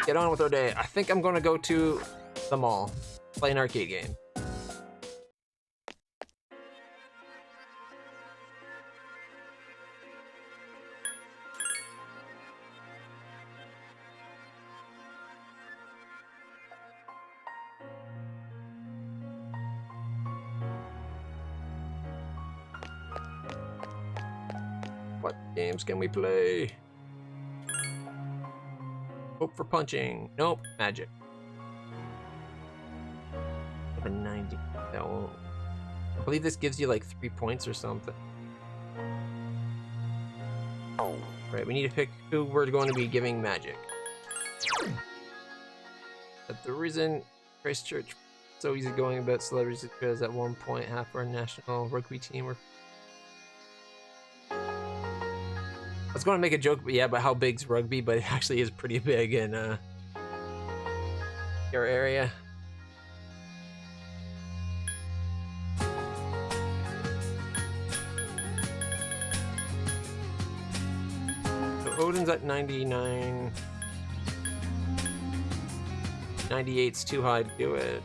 [SPEAKER 1] get on with our day. I think I'm gonna go to the mall, play an arcade game. What games can we play? Hope for punching. Nope. Magic. 90. That won't. I believe this gives you like 3 points or something. Right, we need to pick who we're going to be giving magic. But the reason Christchurch so easygoing about celebrities is because at one point half our national rugby team were. I was going to make a joke, but yeah, about how big's rugby, but it actually is pretty big in your area. So Odin's at 99. 98's too high to do it.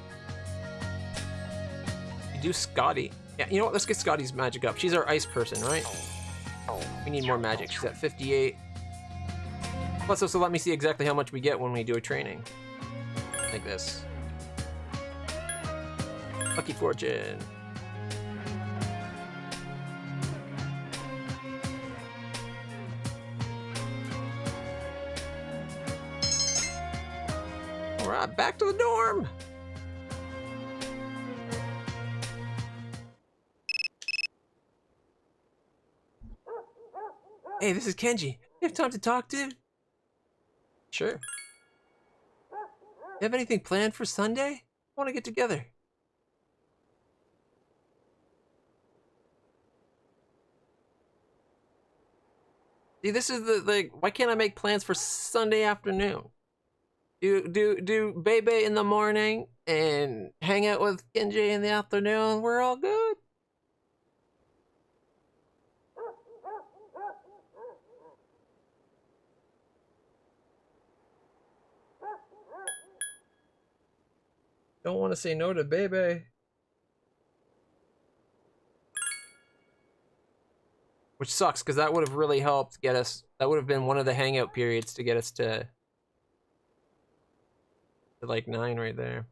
[SPEAKER 1] You do Scotty. Yeah, you know what? Let's get Scotty's magic up. She's our ice person, right? We need more magic. She's at 58. Plus, also let me see exactly how much we get when we do a training. Like this. Lucky Fortune. Alright, back to the dorm! Hey, this is Kenji. You have time to talk, dude? Sure. You have anything planned for Sunday? I want to get together. See, this is the, like, why can't I make plans for Sunday afternoon? do Bebe in the morning and hang out with Kenji in the afternoon. We're all good. Don't want to say no to Bebe. Which sucks, because that would have really helped get us... That would have been one of the hangout periods to get us to like 9 right there.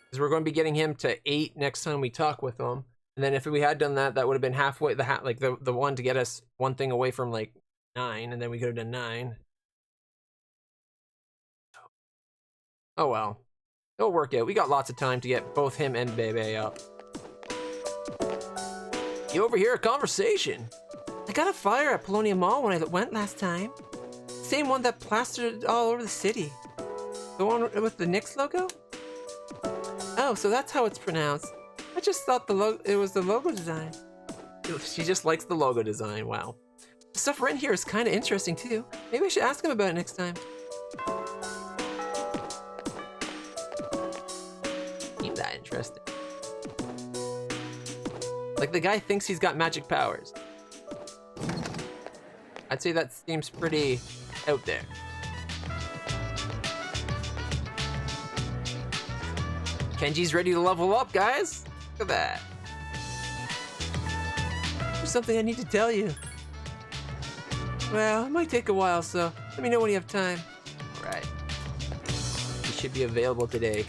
[SPEAKER 1] Because we're going to be getting him to 8 next time we talk with him. And then if we had done that, that would have been halfway... like the one to get us one thing away from like 9, and then we could have done 9. Oh well. It'll work out. We got lots of time to get both him and Bebe up. You overhear a conversation. I got a fire at Polonium Mall when I went last time. Same one that plastered all over the city. The one with the Nyx logo? Oh, so that's how it's pronounced. I just thought it was the logo design. She just likes the logo design, wow. The stuff written here is kind of interesting too. Maybe I should ask him about it next time. Seems that interesting. Like the guy thinks he's got magic powers. I'd say that seems pretty out there. Kenji's ready to level up, guys. Look at that. There's something I need to tell you. Well, it might take a while, so let me know when you have time. All right. He should be available today.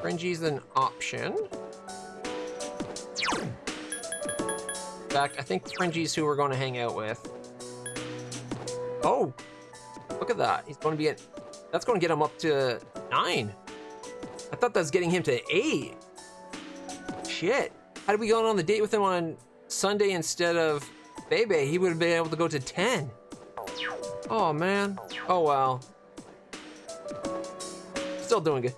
[SPEAKER 1] Cringy's an option. In fact, I think Cringy's who we're going to hang out with. Oh, look at that. He's going to be at... That's going to get him up to 9. I thought that was getting him to 8. Shit. Had we gone on the date with him on Sunday instead of Bebe, he would have been able to go to 10. Oh, man. Oh, well. Still doing good.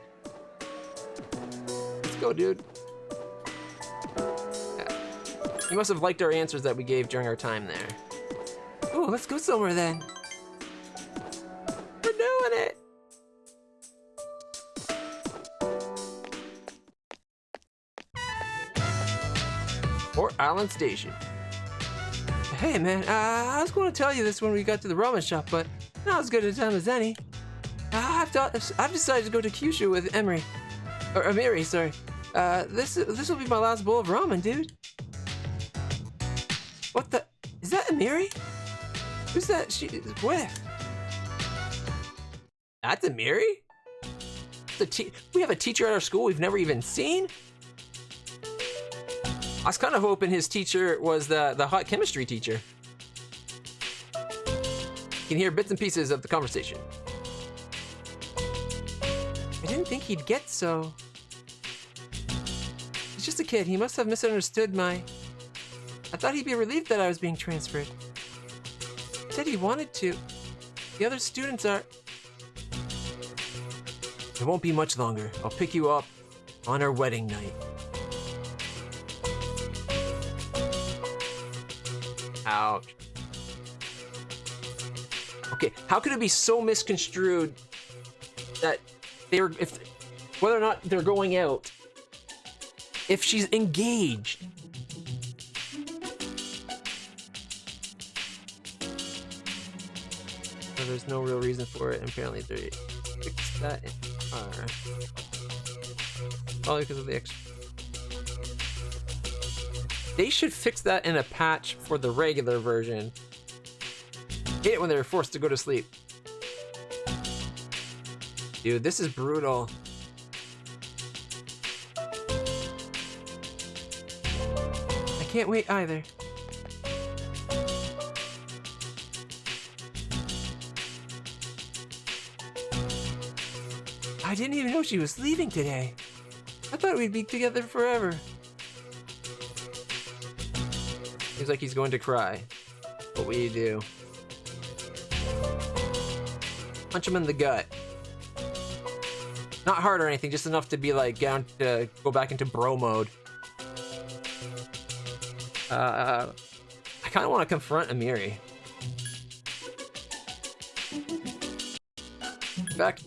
[SPEAKER 1] Go, dude. Yeah. You must have liked our answers that we gave during our time there. Oh, let's go somewhere then. We're doing it. Port Island Station. Hey, man, I was going to tell you this when we got to the ramen shop, but not as good a time as any. I've decided to go to Kyushu with Emery. Or Amiri, sorry. This will be my last bowl of ramen, dude. What the? Is that Amiri? Who's that she is with? That's Amiri? We have a teacher at our school we've never even seen? I was kind of hoping his teacher was the hot chemistry teacher. You can hear bits and pieces of the conversation. I didn't think he'd get so... He's just a kid. He must have misunderstood my... I thought he'd be relieved that I was being transferred. He said he wanted to. The other students are... It won't be much longer. I'll pick you up on our wedding night. Ouch. Okay, how could it be so misconstrued that whether or not they're going out, if she's engaged? So there's no real reason for it, and apparently they fixed that in probably because of the extra. They should fix that in a patch for the regular version. Hate it when they're forced to go to sleep. Dude, this is brutal. I can't wait either. I didn't even know she was leaving today. I thought we'd be together forever. Seems like he's going to cry. What will you do? Punch him in the gut. Not hard or anything, just enough to be like down to go back into bro mode. I kind of want to confront Amiri. In fact,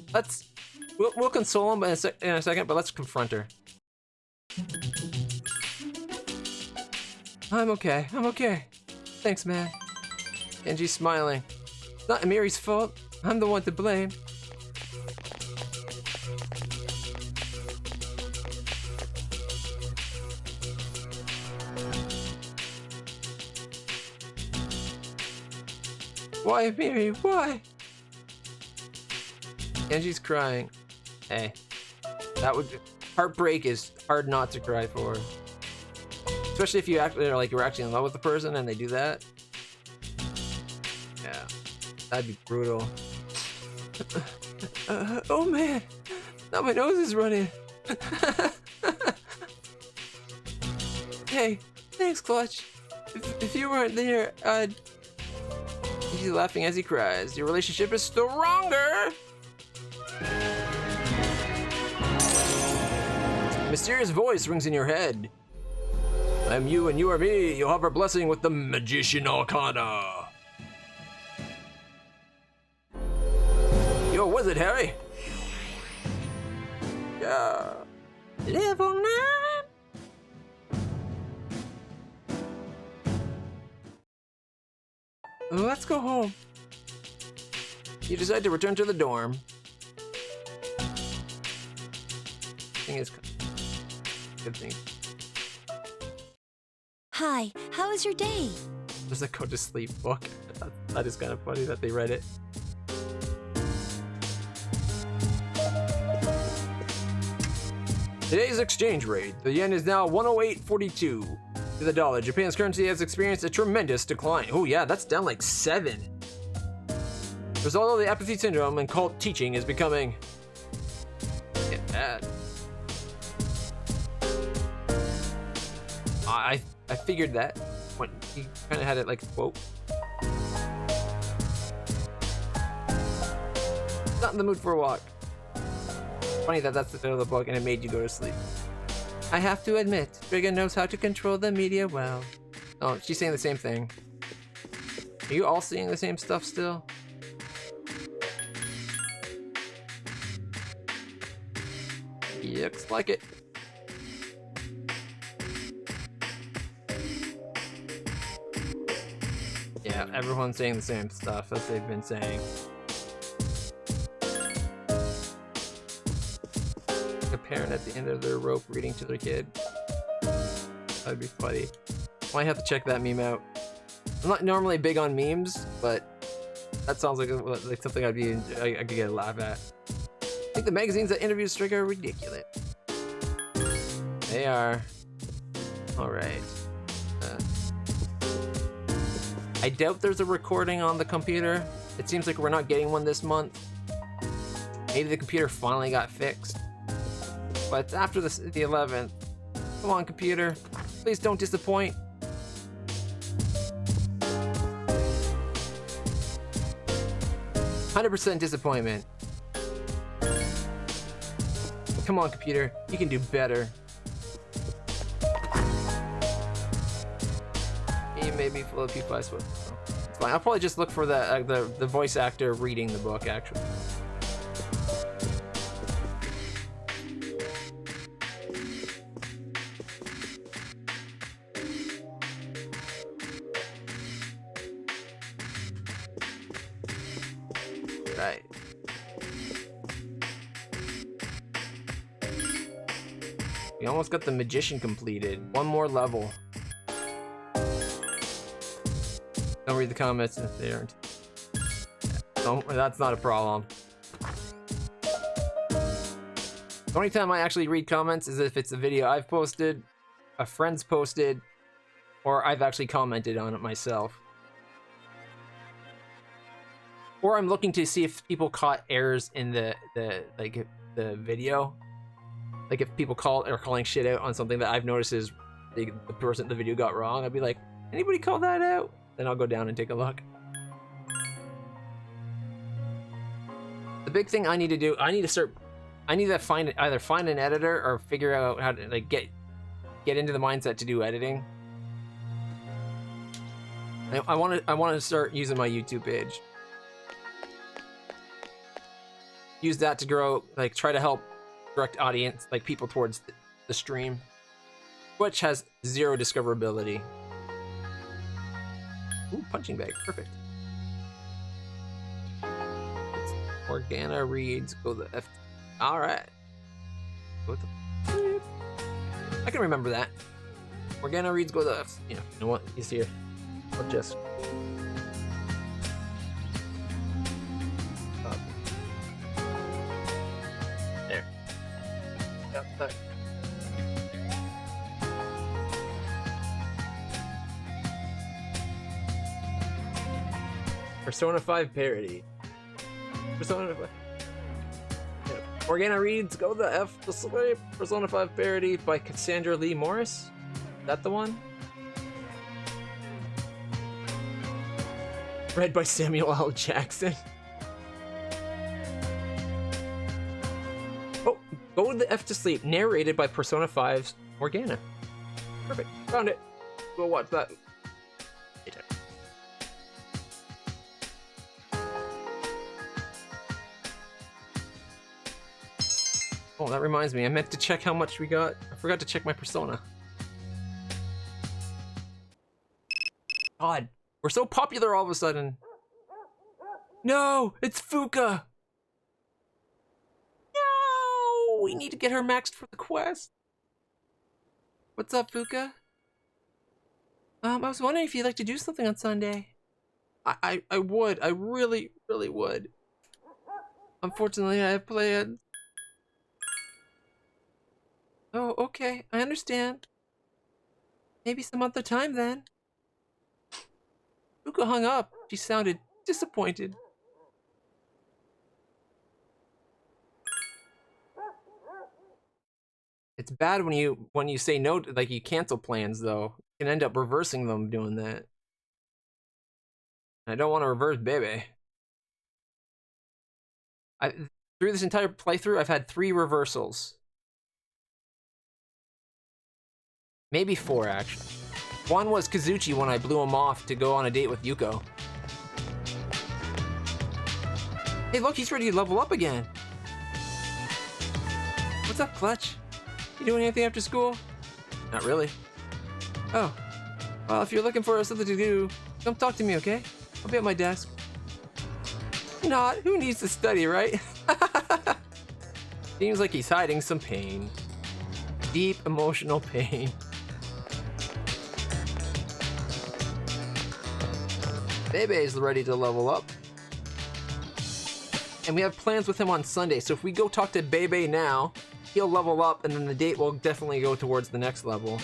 [SPEAKER 1] we'll console him in a second, but let's confront her. I'm okay. Thanks, man. Genji's smiling. It's not Amiri's fault. I'm the one to blame. Why, Amiri? Why? Genji's crying. Hey, heartbreak is hard not to cry for. Especially if you you're actually in love with the person and they do that. Yeah, that'd be brutal. Oh man, now my nose is running. Hey, thanks, Clutch. If you weren't there, He's laughing as he cries. Your relationship is stronger. A mysterious voice rings in your head. I'm you and you are me. You'll have our blessing with the Magician Arcana. Yo, was it, Harry? Yeah. Level 9. Let's go home. You decide to return to the dorm. Thing is, good thing.
[SPEAKER 3] Hi, how was your day?
[SPEAKER 1] There's a go to sleep book. That is kind of funny that they read it. Today's exchange rate. The yen is now 108.42 to the dollar. Japan's currency has experienced a tremendous decline. Oh yeah, that's down like 7. Result of the apathy syndrome and cult teaching is becoming bad. I figured that when he kind of had it like a quote. Not in the mood for a walk. Funny that that's the title of the book and it made you go to sleep. I have to admit, Dragon knows how to control the media well. Oh, she's saying the same thing. Are you all seeing the same stuff still? Looks like it. Yeah, everyone's saying the same stuff as they've been saying. A parent at the end of their rope reading to their kid. That'd be funny. Might have to check that meme out. I'm not normally big on memes, but that sounds like something I could get a laugh at. I think the magazines that interview Striker are ridiculous. They are. Alright. I doubt there's a recording on the computer. It seems like we're not getting one this month. Maybe the computer finally got fixed. But after the 11th, come on computer, please don't disappoint. "100% disappointment. Come on computer, you can do better. You made me flow P5 It's fine. I'll probably just look for the voice actor reading the book actually. Right. We almost got the magician completed. One more level. Don't read the comments if they aren't. Don't, that's not a problem. The only time I actually read comments is if it's a video I've posted, a friend's posted, or I've actually commented on it myself. Or I'm looking to see if people caught errors in the video. Like if people are calling shit out on something that I've noticed is the person the video got wrong, I'd be like, anybody call that out? Then I'll go down and take a look. The big thing I need to do, I I need to either find an editor or figure out how to like get into the mindset to do editing. I want to start using my YouTube page. Use that to grow, like try to help direct audience, like people towards the stream. Twitch has 0 discoverability. Ooh, punching bag, perfect. Organa reads, go the F. All right. Go the. I can remember that. Organa reads, go the F. You know what? He's here. I'll just. There. Yep, there. Persona 5 parody. Persona 5. Yeah. Organa reads, go the F this way. Persona 5 parody by Cassandra Lee Morris. Is that the one? Read by Samuel L. Jackson. Oh, go the F to sleep. Narrated by Persona 5's Organa. Perfect. Found it. We'll watch that later. Oh, that reminds me. I meant to check how much we got. I forgot to check my Persona. God, we're so popular all of a sudden. No, it's Fuka. No, we need to get her maxed for the quest. What's up, Fuka? I was wondering if you'd like to do something on Sunday. I would. I really, really would. Unfortunately, I have plans. Oh, okay. I understand. Maybe some other time then. Fuka hung up. She sounded disappointed. It's bad when you say no, like you cancel plans though. You can end up reversing them doing that. I don't want to reverse baby. Through this entire playthrough, I've had 3 reversals. Maybe 4, actually. One was Kazuchi when I blew him off to go on a date with Yuko. Hey, look, he's ready to level up again. What's up, Clutch? You doing anything after school? Not really. Oh. Well, if you're looking for something to do, come talk to me, okay? I'll be at my desk. Not. Who needs to study, right? Seems like he's hiding some pain. Deep emotional pain. Bebe's ready to level up. And we have plans with him on Sunday, so if we go talk to Bebe now, he'll level up and then the date will definitely go towards the next level.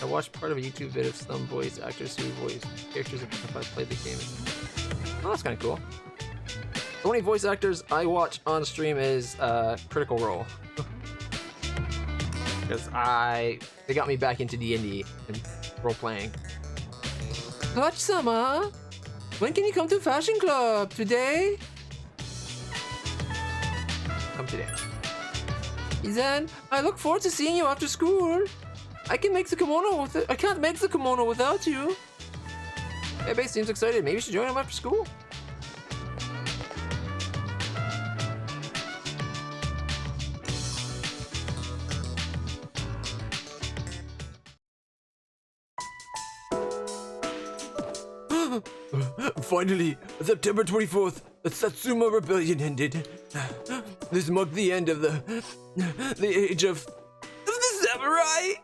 [SPEAKER 1] I watched part of a YouTube video of some voice actors who voice characters if I played the game. Oh, that's kind of cool. The only voice actors I watch on stream is Critical Role. Because they got me back into D&D and role-playing. Clutch-sama! When can you come to Fashion Club? Today? Come today. Zen, I look forward to seeing you after school. I can't make the kimono without you. Bebe seems excited. Maybe you should join him after school. Finally, September 24th, the Satsuma Rebellion ended. This marked the end of the age of the samurai.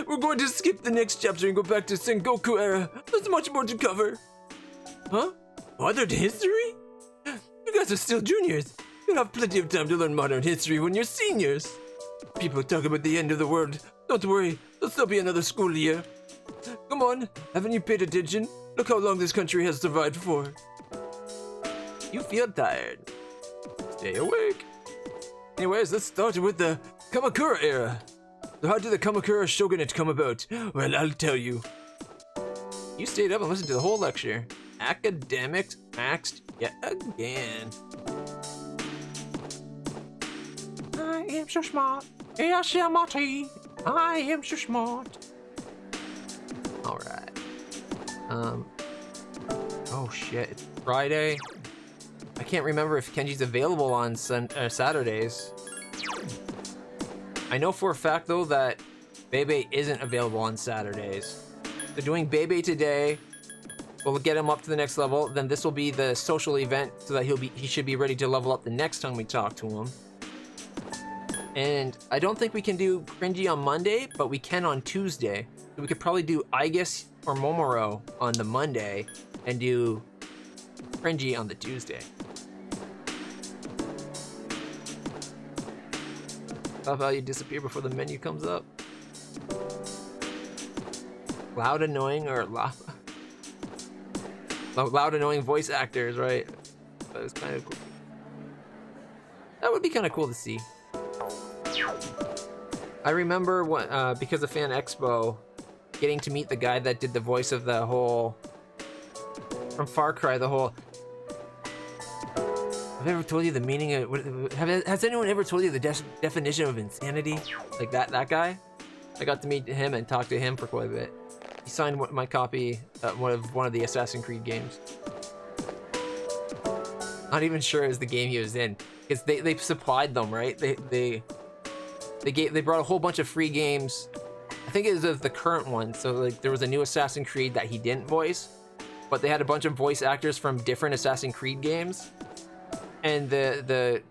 [SPEAKER 1] We're going to skip the next chapter and go back to Sengoku era. There's much more to cover. Huh? Modern history? You guys are still juniors. You'll have plenty of time to learn modern history when you're seniors. People talk about the end of the world. Don't worry, there'll still be another school year. Come on, haven't you paid attention? Look how long this country has survived for. You feel tired. Stay awake. Anyways, let's start with the Kamakura era. So how did the Kamakura shogunate come about? Well, I'll tell you. You stayed up and listened to the whole lecture. Academics maxed yet again. I am so smart. Yes, Marty. I am so smart. Alright. Oh shit, it's Friday. I can't remember if Kenji's available on Saturdays. I know for a fact though that Bebe isn't available on Saturdays. So doing Bebe today will get him up to the next level. Then this will be the social event so that he should be ready to level up the next time we talk to him. And I don't think we can do Cringy on Monday, but we can on Tuesday. So we could probably do Aigis or Momoro on the Monday and do Cringy on the Tuesday. Love how you disappear before the menu comes up. Loud, annoying, or loud, annoying voice actors, right? That was kind of cool. That would be kind of cool to see. I remember when, because of Fan Expo, getting to meet the guy that did the voice of the whole from Far Cry. The whole. Have I ever told you the meaning of? Has anyone ever told you the definition of insanity? Like that guy. I got to meet him and talk to him for quite a bit. He signed my copy of one of the Assassin's Creed games. Not even sure it was the game he was in, because they supplied them, right? They brought a whole bunch of free games. I think it was of the current one. So like there was a new Assassin's Creed that he didn't voice, but they had a bunch of voice actors from different Assassin's Creed games, and the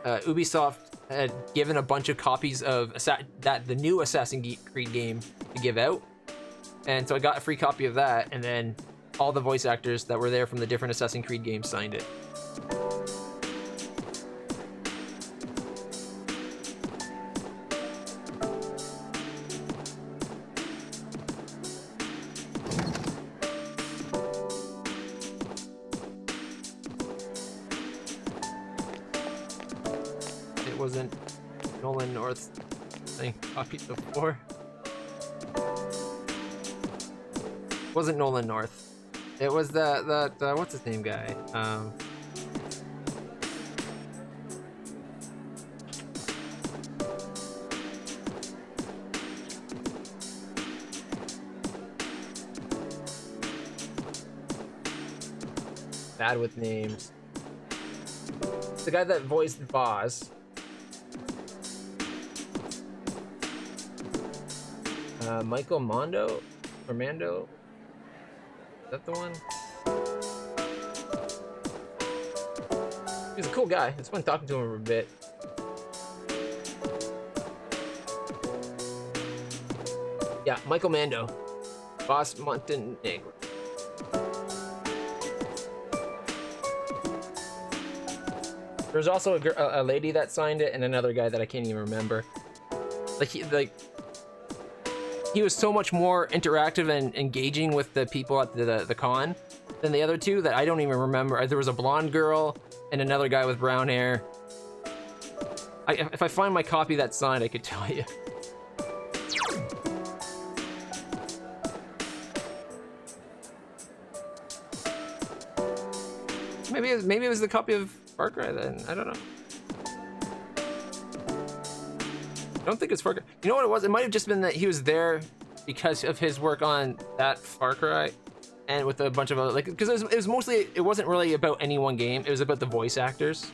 [SPEAKER 1] Ubisoft had given a bunch of copies of the new Assassin's Creed game to give out, and so I got a free copy of that, and then all the voice actors that were there from the different Assassin's Creed games signed it. It wasn't Nolan North's thing copied before. It wasn't Nolan North. It was that what's his name guy? Bad with names. The guy that voiced Boz. Michael Mondo or Mando. Is that the one? He's a cool guy. It's fun talking to him for a bit. Yeah, Michael Mando. Boss Montenegro. There's also a lady that signed it and another guy that I can't even remember. He was so much more interactive and engaging with the people at the con than the other two that I don't even remember. There was a blonde girl and another guy with brown hair. If I find my copy that's signed, I could tell you. Maybe it was the copy of Far Cry then. I don't know. I don't think it's Far Cry. You know what it was? It might have just been that he was there because of his work on that Far Cry, and with a bunch of other, like, because it was mostly, it wasn't really about any one game. It was about the voice actors,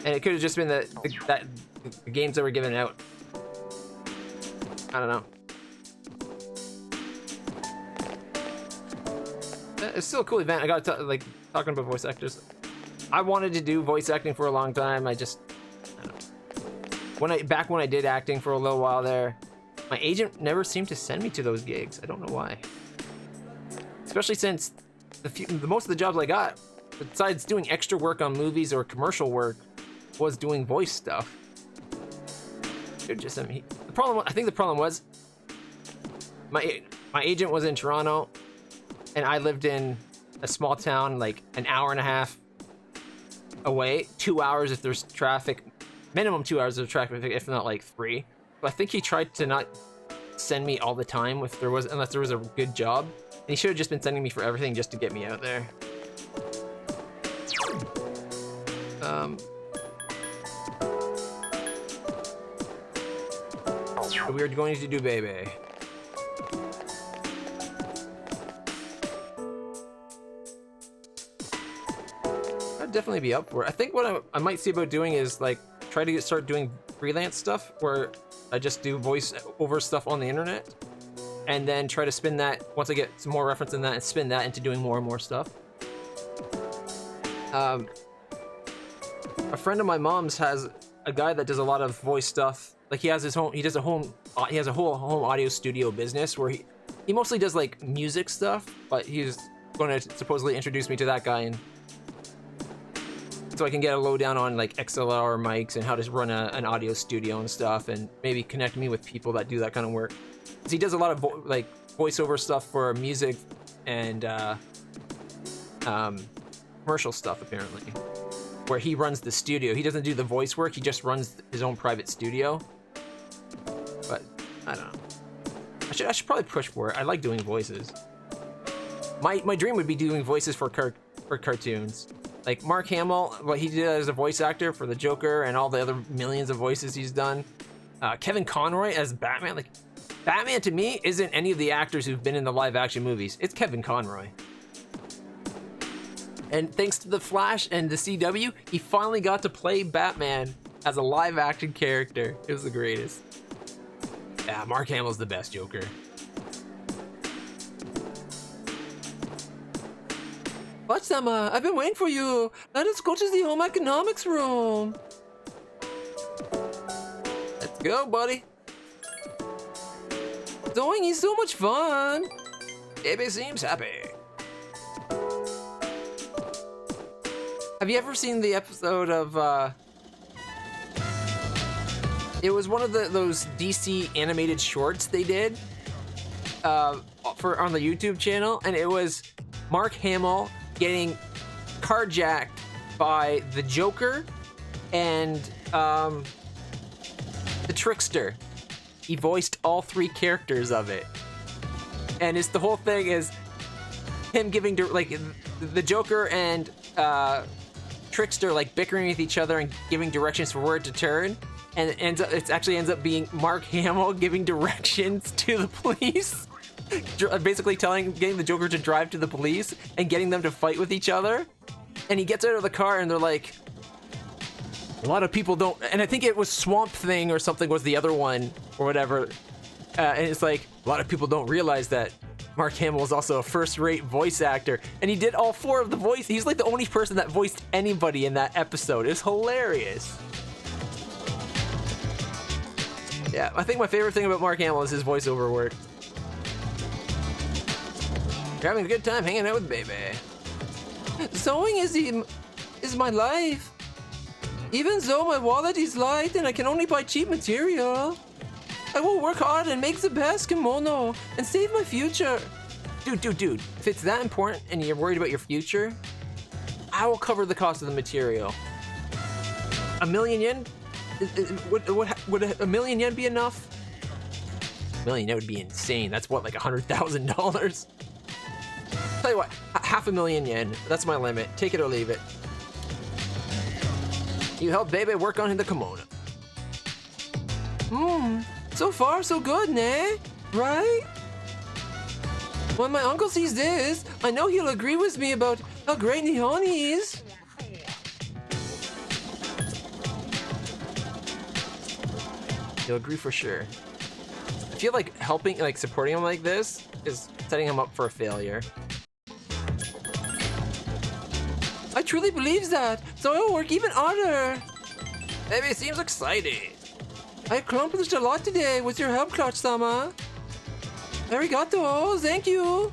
[SPEAKER 1] and it could have just been the games that were given out. I don't know. It's still a cool event. I got to talking about voice actors. I wanted to do voice acting for a long time. I don't know. Back when I did acting for a little while there, my agent never seemed to send me to those gigs. I don't know why. Especially since the most of the jobs I got, besides doing extra work on movies or commercial work, was doing voice stuff. Should just send me. I think the problem was my agent was in Toronto, and I lived in a small town like an hour and a half away, 2 hours if there's traffic. Minimum 2 hours of traffic, if not like 3. But I think he tried to not send me all the time unless there was a good job. And he should have just been sending me for everything just to get me out there. We are going to do baby. I'd definitely be up for it. I think what I might see about doing is like try to start doing freelance stuff where I just do voice over stuff on the internet, and then try to spin that once I get some more reference in that and spin that into doing more and more stuff. A friend of my mom's has a guy that does a lot of voice stuff. Like he has a whole home audio studio business where he mostly does like music stuff, but he's going to supposedly introduce me to that guy, and so I can get a lowdown on like XLR mics and how to run an audio studio and stuff, and maybe connect me with people that do that kind of work. Because he does a lot of like voiceover stuff for music and commercial stuff apparently, where he runs the studio. He doesn't do the voice work, he just runs his own private studio. But I don't know. I should probably push for it. I like doing voices. My dream would be doing voices for cartoons. Like Mark Hamill, what he did as a voice actor for the Joker and all the other millions of voices he's done. Kevin Conroy as Batman. Like Batman to me isn't any of the actors who've been in the live action movies. It's Kevin Conroy. And thanks to The Flash and the CW, he finally got to play Batman as a live action character. It was the greatest. Yeah, Mark Hamill's the best Joker. Watch Sama, I've been waiting for you. Let us go to the home economics room. Let's go, buddy. Doing is so much fun. Baby seems happy. Have you ever seen the episode of, it was one of those DC animated shorts they did on the YouTube channel, and it was Mark Hamill getting carjacked by the Joker and the Trickster. He voiced all three characters of it, and the whole thing is him giving like the Joker and Trickster like bickering with each other and giving directions for where to turn. And it actually ends up being Mark Hamill giving directions to the police. Basically getting the Joker to drive to the police and getting them to fight with each other. And he gets out of the car and they're like, a lot of people don't, and I think it was Swamp Thing or something was the other one or whatever. And it's like, a lot of people don't realize that Mark Hamill is also a first-rate voice actor. And he did all four of the voices. He's like the only person that voiced anybody in that episode. It's hilarious. Yeah, I think my favorite thing about Mark Hamill is his voiceover work. You're having a good time hanging out with baby. Sewing is my life. Even though my wallet is light and I can only buy cheap material, I will work hard and make the best kimono and save my future. Dude, if it's that important and you're worried about your future, I will cover the cost of the material. $1 million yen? Would $1 million yen be enough? $1 million, that would be insane. That's what, like $100,000? Tell you what, $500,000 yen. That's my limit. Take it or leave it. You help baby work on the kimono. So far so good, ne? Right? When my uncle sees this, I know he'll agree with me about how great Nihon is. He'll agree for sure. I feel like supporting him like this is setting him up for a failure. I truly believe that, so I will work even harder. Baby seems excited. I accomplished a lot today with your help, Clutch-sama. Arigato, thank you.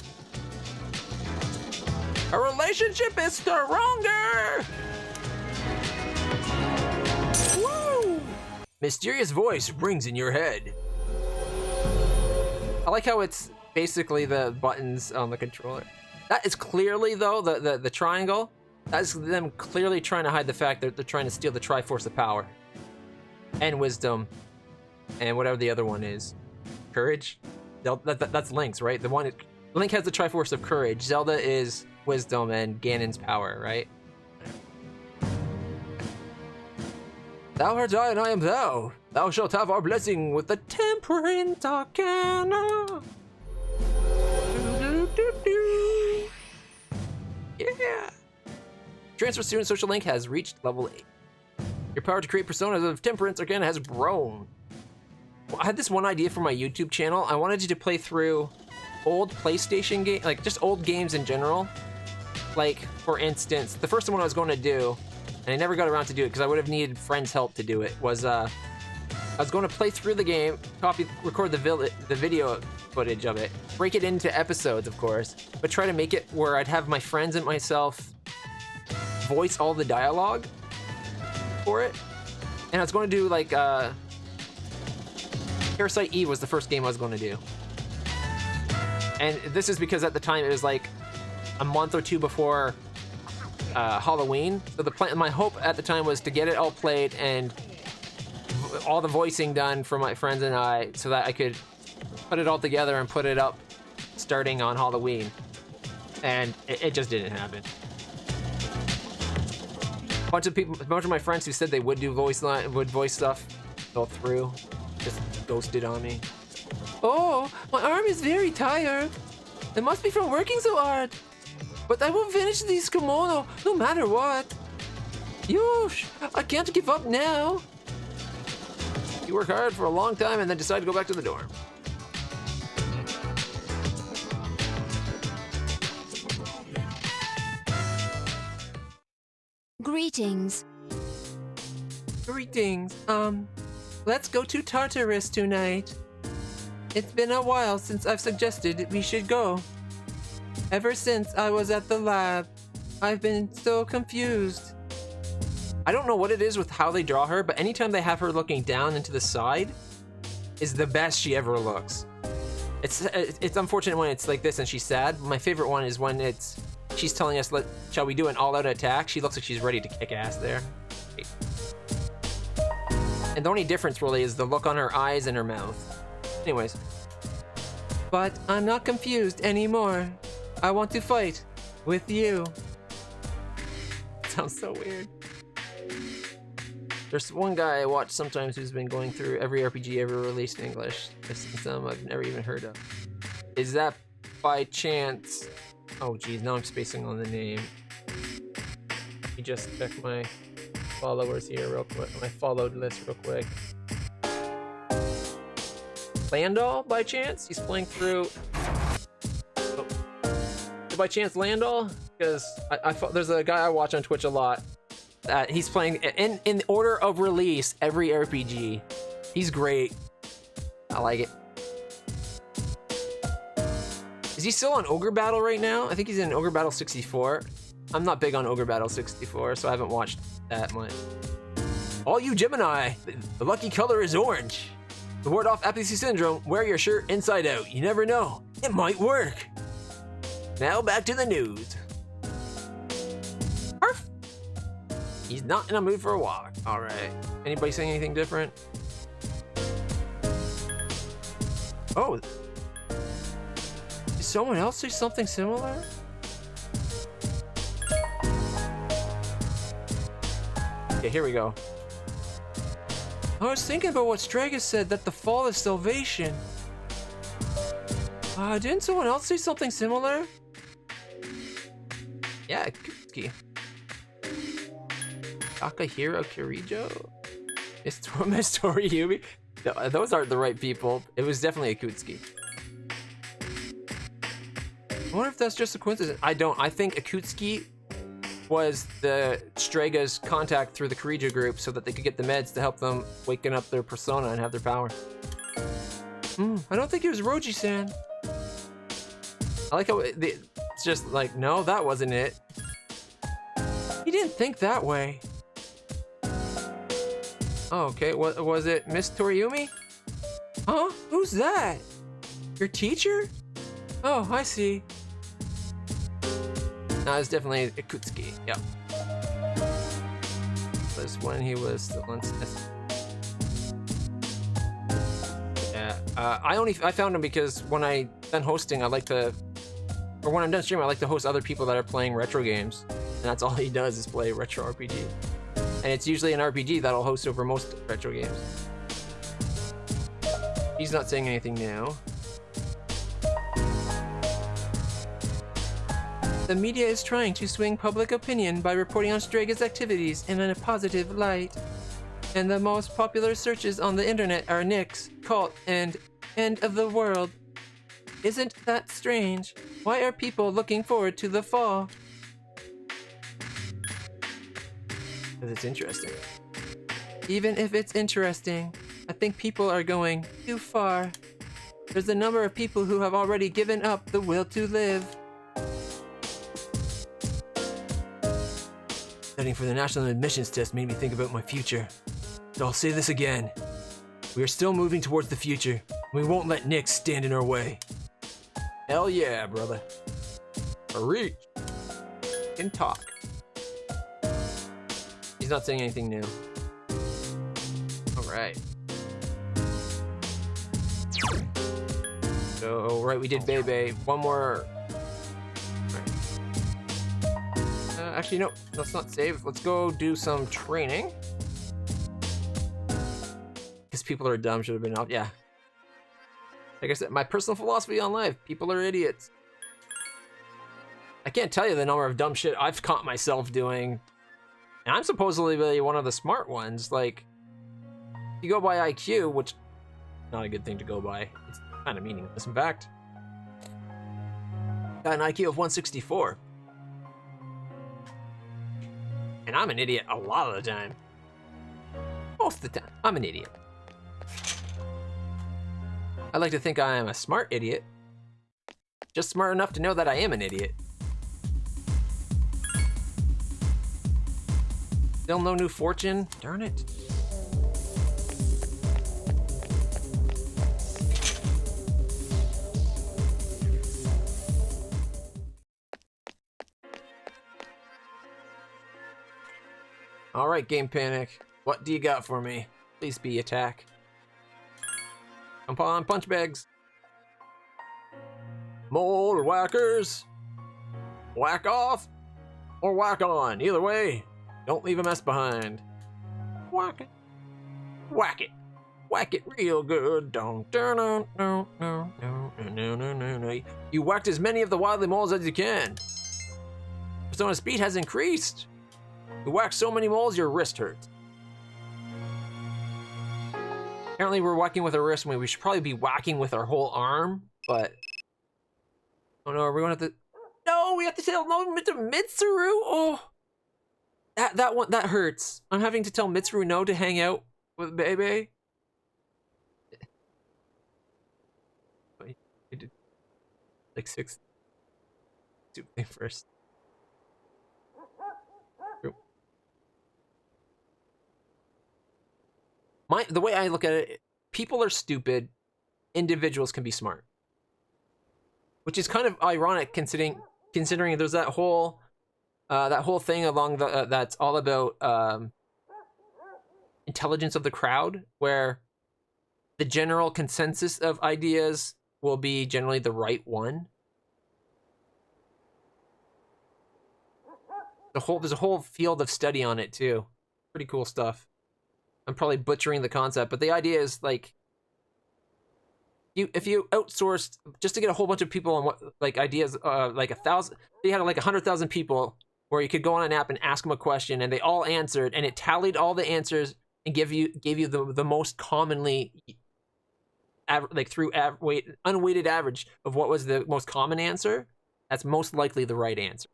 [SPEAKER 1] Our relationship is stronger. Woo! Mysterious voice rings in your head. I like how it's basically the buttons on the controller. That is clearly, though, the triangle. That's them clearly trying to hide the fact that they're trying to steal the Triforce of Power. And Wisdom. And whatever the other one is. Courage. That's Link's, right? Link has the Triforce of Courage. Zelda is Wisdom and Ganon's power, right? Thou art I and I am thou. Thou shalt have our blessing with the Temperance Arcana. Yeah. Transfer Student Social Link has reached level 8. Your power to create personas of Temperance Arcana has grown. I had this one idea for my YouTube channel. I wanted you to play through old PlayStation games, like just old games in general. Like, for instance, the first one I was going to do, and I never got around to do it because I would have needed friends' help to do it, was I was going to play through the game, record the video footage of it, break it into episodes, of course, but try to make it where I'd have my friends and myself voice all the dialogue for it. And I was going to do like Parasite Eve was the first game I was going to do. And this is because at the time it was like a month or two before Halloween. So my hope at the time was to get it all played and all the voicing done for my friends and I, so that I could put it all together and put it up starting on Halloween. And it just didn't happen. A bunch of my friends who said they would do voice stuff fell through, just ghosted on me. Oh, my arm is very tired. It must be from working so hard. But I will finish this kimono no matter what. Yosh, I can't give up now. You work hard for a long time and then decide to go back to the dorm.
[SPEAKER 5] Greetings.
[SPEAKER 1] Greetings. Let's go to Tartarus tonight. It's been a while since I've suggested we should go. Ever since I was at the lab, I've been so confused. I don't know what it is with how they draw her, but anytime they have her looking down and to the side is the best she ever looks. It's unfortunate when it's like this and she's sad. My favorite one is when she's telling us, shall we do an all-out attack? She looks like she's ready to kick ass there. And the only difference really is the look on her eyes and her mouth. Anyways. But I'm not confused anymore. I want to fight with you. Sounds so weird. There's one guy I watch sometimes who's been going through every RPG ever released in English. I've seen some I've never even heard of. Is that by chance... Oh geez, now I'm spacing on the name. Let me just check my followers here real quick, my followed list real quick. Landau, by chance? He's playing through... Oh. By chance Landau? Because there's a guy I watch on Twitch a lot. He's playing in order of release every RPG. He's great. I like it. Is he still on Ogre Battle right now? I think he's in Ogre Battle 64. I'm not big on Ogre Battle 64, so I haven't watched that much. All you Gemini, the lucky color is orange. To ward off apathy syndrome, wear your shirt inside out. You never know. It might work. Now back to the news. Arf! He's not in a mood for a walk. All right. Anybody saying anything different? Oh. Did someone else say something similar? Okay, here we go. I was thinking about what Stragus said, that the fall is salvation. Didn't someone else say something similar? Yeah, Kutsuki. Takahiro Kirijo? Mistori Yumi? No, those aren't the right people. It was definitely Akutsuki. I wonder if that's just a coincidence. I think Akutsuki was the Strega's contact through the Kirijo group so that they could get the meds to help them waken up their persona and have their power. I don't think it was Roji-san. I like how it's just like, no, that wasn't it. He didn't think that way. Oh, okay, what was it? Miss Toriumi? Huh? Who's that? Your teacher? Oh, I see. No, it's definitely Akutsuki. Yeah. Was when he was still on. Yeah. I found them because when I done hosting, I like to, or when I'm done streaming, I like to host other people that are playing retro games, and that's all he does is play retro RPG. And it's usually an RPG that'll host over most retro games. He's not saying anything now. The media is trying to swing public opinion by reporting on Strega's activities in a positive light. And the most popular searches on the internet are Nyx, cult, and end of the world. Isn't that strange? Why are people looking forward to the fall? Because it's interesting. Even if it's interesting, I think people are going too far. There's a number of people who have already given up the will to live. Studying for the national admissions test made me think about my future. So I'll say this again. We are still moving towards the future. We won't let Nyx stand in our way. Hell yeah, brother. Reach. Can talk. He's not saying anything new. Alright. So, right, we did Bebe. One more. Actually, no, let's not save. Let's go do some training. Because people are dumb, should have been out. Yeah. Like I said, my personal philosophy on life, people are idiots. I can't tell you the number of dumb shit I've caught myself doing. And I'm supposedly really one of the smart ones. Like, if you go by IQ, which not a good thing to go by. It's kind of meaningless. In fact, got an IQ of 164. And I'm an idiot a lot of the time. Most of the time, I'm an idiot. I like to think I am a smart idiot. Just smart enough to know that I am an idiot. Still no new fortune? Darn it. Alright, Game Panic. What do you got for me? Please be attack. Come on, punch bags. More whackers. Whack off or whack on. Either way, don't leave a mess behind. Whack it. Whack it. Whack it real good. Don't turn on. No. You whacked as many of the wily moles as you can. Persona speed has increased. You whack so many moles, your wrist hurts. Apparently we're whacking with our wrist when we should probably be whacking with our whole arm, but... Oh no, are we going to have to... No, we have to tell no to Mitsuru? Oh! That one, that hurts. I'm having to tell Mitsuru no to hang out with Bebe. I did like 6... Stupid first. The way I look at it, people are stupid, individuals can be smart. Which is kind of ironic considering there's that whole thing along the that's all about intelligence of the crowd, where the general consensus of ideas will be generally the right one. There's a whole field of study on it too. Pretty cool stuff. I'm probably butchering the concept, but the idea is like, if you outsourced just to get a whole bunch of people on what like ideas, like 1,000, you had like 100,000 people where you could go on an app and ask them a question, and they all answered, and it tallied all the answers and gave you the most commonly, like through unweighted average of what was the most common answer. That's most likely the right answer.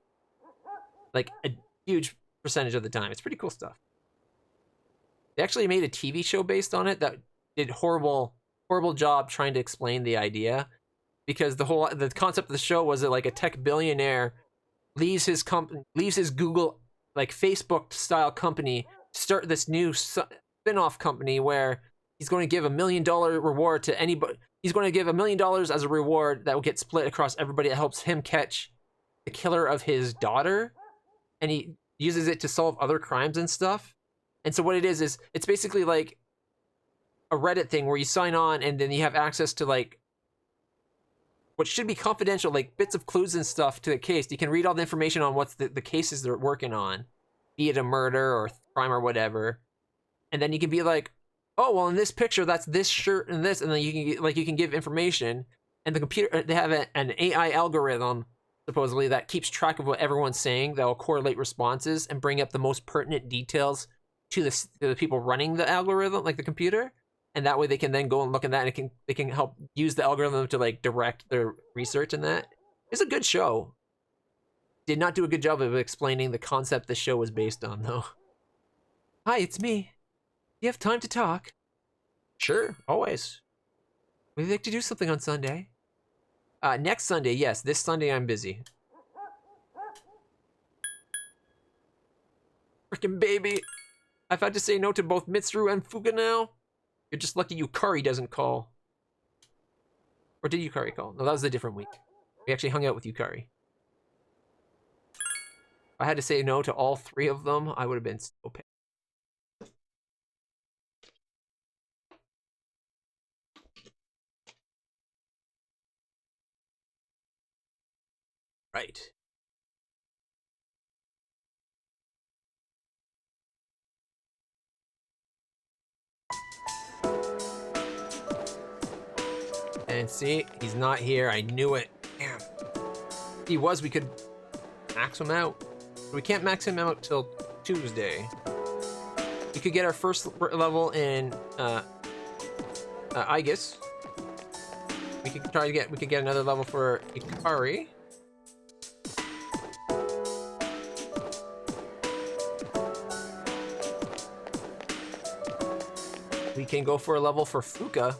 [SPEAKER 1] Like a huge percentage of the time. It's pretty cool stuff. They actually made a TV show based on it that did horrible job trying to explain the idea, because the concept of the show was that like a tech billionaire leaves his Google, like Facebook style company, to start this new spin-off company where he's going to give $1 million reward to anybody. He's going to give $1 million as a reward that will get split across everybody that helps him catch the killer of his daughter, and he uses it to solve other crimes and stuff. And so what it is it's basically like a Reddit thing where you sign on and then you have access to like what should be confidential, like bits of clues and stuff to the case. You can read all the information on what's the cases they're working on, be it a murder or crime or whatever. And then you can be like, oh, well, in this picture, that's this shirt and this, and then you can give information. And the computer, they have an AI algorithm, supposedly, that keeps track of what everyone's saying, that will correlate responses and bring up the most pertinent details to the people running the algorithm, like the computer. And that way they can then go and look at that, and they can help use the algorithm to like direct their research in that. It's a good show. Did not do a good job of explaining the concept the show was based on, though. Hi, it's me. You have time to talk? Sure, always. Would you like to do something on Sunday? Next Sunday, yes. This Sunday I'm busy. Frickin' baby. I've had to say no to both Mitsuru and Fuga now. You're just lucky Yukari doesn't call. Or did Yukari call? No, that was a different week. We actually hung out with Yukari. If I had to say no to all 3 of them, I would have been so pissed. Right. And see, he's not here. I knew it. Damn. If he was, we could max him out. We can't max him out till Tuesday. We could get our first level in Aegis. We could try to get. We could get another level for Ikari. We can go for a level for Fuka.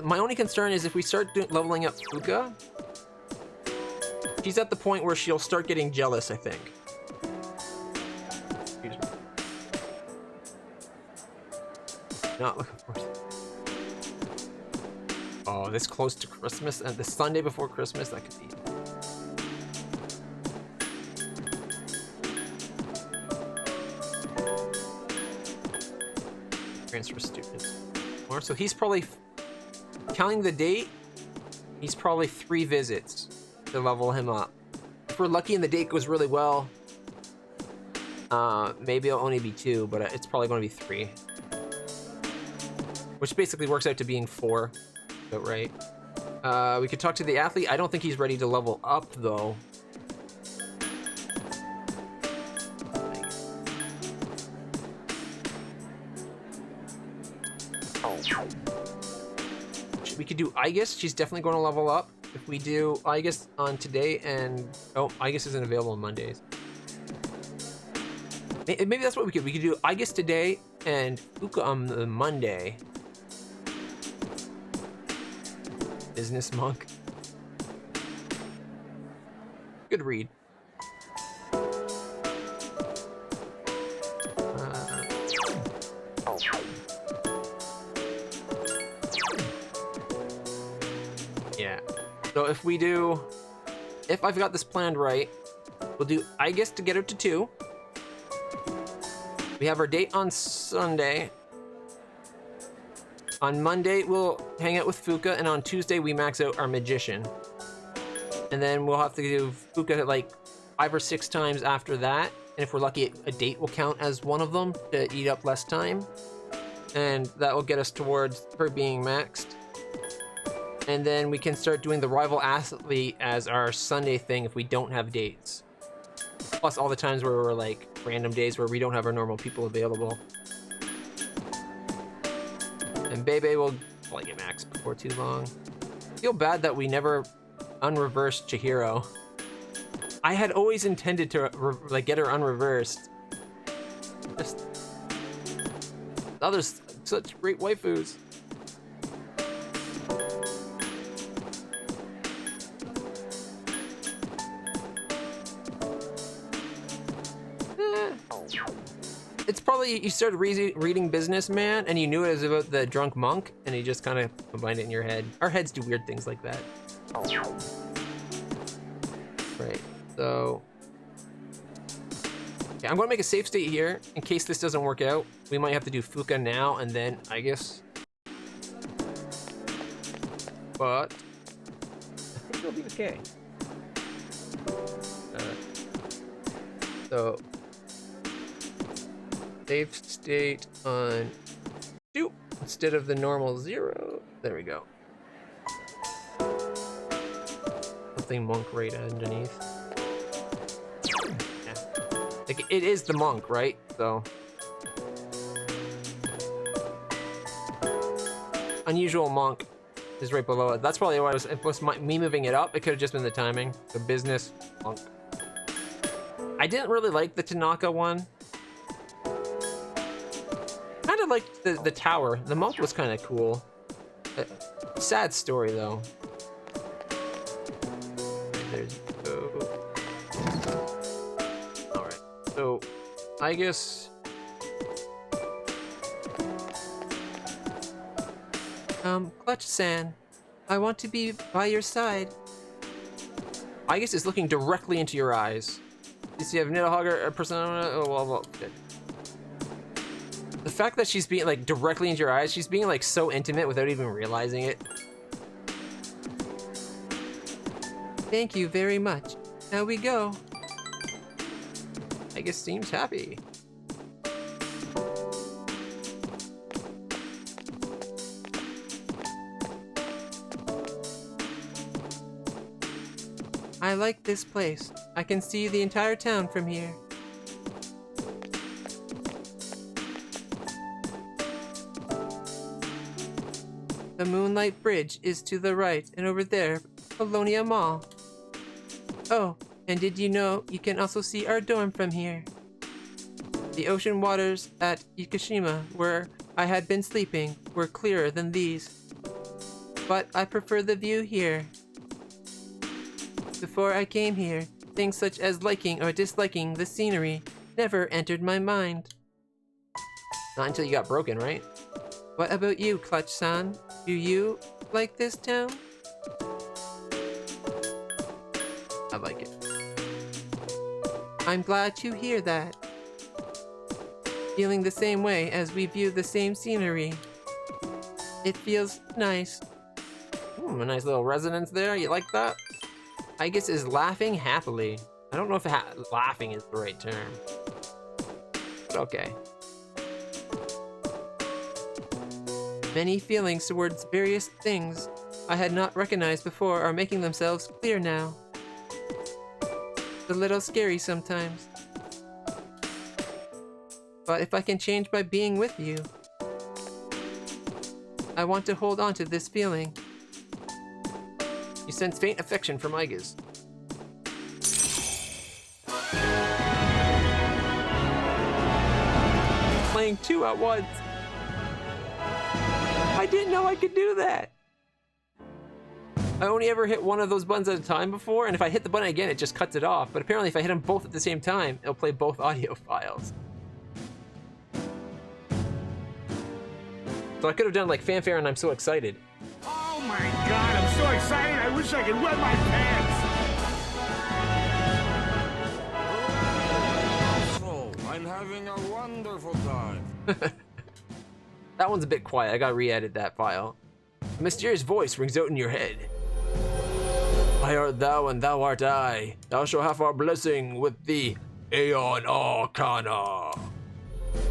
[SPEAKER 1] My only concern is if we start leveling up Fuka, she's at the point where she'll start getting jealous, I think. Excuse me. Not looking forward to it. Oh, this close to Christmas and the Sunday before Christmas, that could be. Transfer students. More, so he's probably, counting the date, he's probably 3 visits to level him up. If we're lucky and the date goes really well, maybe it'll only be 2, but it's probably going to be 3. Which basically works out to being 4. But right. We could talk to the athlete. I don't think he's ready to level up, though. We could do Aegis. She's definitely going to level up. If we do Aegis on today and... Oh, Aegis isn't available on Mondays. Maybe that's what we could. We could do Aegis today and Fuka on the Monday. Business monk. Good read. Yeah. So if we do, if I've got this planned right, we'll do Aegis to get her to 2. We have our date on Sunday. On Monday, we'll hang out with Fuka, and on Tuesday, we max out our Magician. And then we'll have to do Fuka like 5 or 6 times after that. And if we're lucky, a date will count as one of them to eat up less time. And that will get us towards her being maxed. And then we can start doing the rival athlete as our Sunday thing if we don't have dates. Plus all the times where we're like random days where we don't have our normal people available. And Bebe will probably get maxed before too long. I feel bad that we never unreversed Chihiro. I had always intended to like get her unreversed. Just others, such great waifus. It's probably you started reading Businessman and you knew it was about the drunk monk and you just kind of combined it in your head. Our heads do weird things like that. Right. So Okay, I'm gonna make a safe state here in case this doesn't work out. We might have to do Fuka now and then, I guess. But I think it'll be okay. So safe state on 2 instead of the normal 0. There we go. Something monk right underneath. Yeah. Like it is the monk, right? So unusual monk is right below it. That's probably why it was me moving it up. It could have just been the timing. The business monk. I didn't really like the Tanaka one. Kind of liked the tower. The monk was kind of cool. Sad story though. There's all right. So I guess Clutch-san, I want to be by your side. I guess it's looking directly into your eyes. You have Nidahogger, a persona. Oh, well, good. The fact that she's being like directly into your eyes, she's being like so intimate without even realizing it. Thank you very much. Now we go. I guess seems happy. I like this place. I can see the entire town from here. The Moonlight Bridge is to the right, and over there, Polonia Mall. Oh, and did you know you can also see our dorm from here? The ocean waters at Ikishima, where I had been sleeping, were clearer than these. But I prefer the view here. Before I came here, things such as liking or disliking the scenery never entered my mind. Not until you got broken, right? What about you, Clutch-san? Do you like this town? I like it. I'm glad to hear that. Feeling the same way as we view the same scenery. It feels nice. A nice little resonance there. You like that? I guess is laughing happily. I don't know if laughing is the right term. But okay. Many feelings towards various things I had not recognized before are making themselves clear now. It's a little scary sometimes. But if I can change by being with you, I want to hold on to this feeling. You sense faint affection from Igas. Playing 2 at once. I didn't know I could do that. I only ever hit one of those buttons at a time before, and if I hit the button again, it just cuts it off. But apparently if I hit them both at the same time, it'll play both audio files. So I could have done like fanfare and I'm so excited.
[SPEAKER 6] Oh my god, I'm so excited, I wish I could wet my pants! So, I'm having a wonderful time.
[SPEAKER 1] That one's a bit quiet, I gotta re-edit that file. A mysterious voice rings out in your head. I art thou and thou art I. Thou shalt have our blessing with the Aeon Arcana.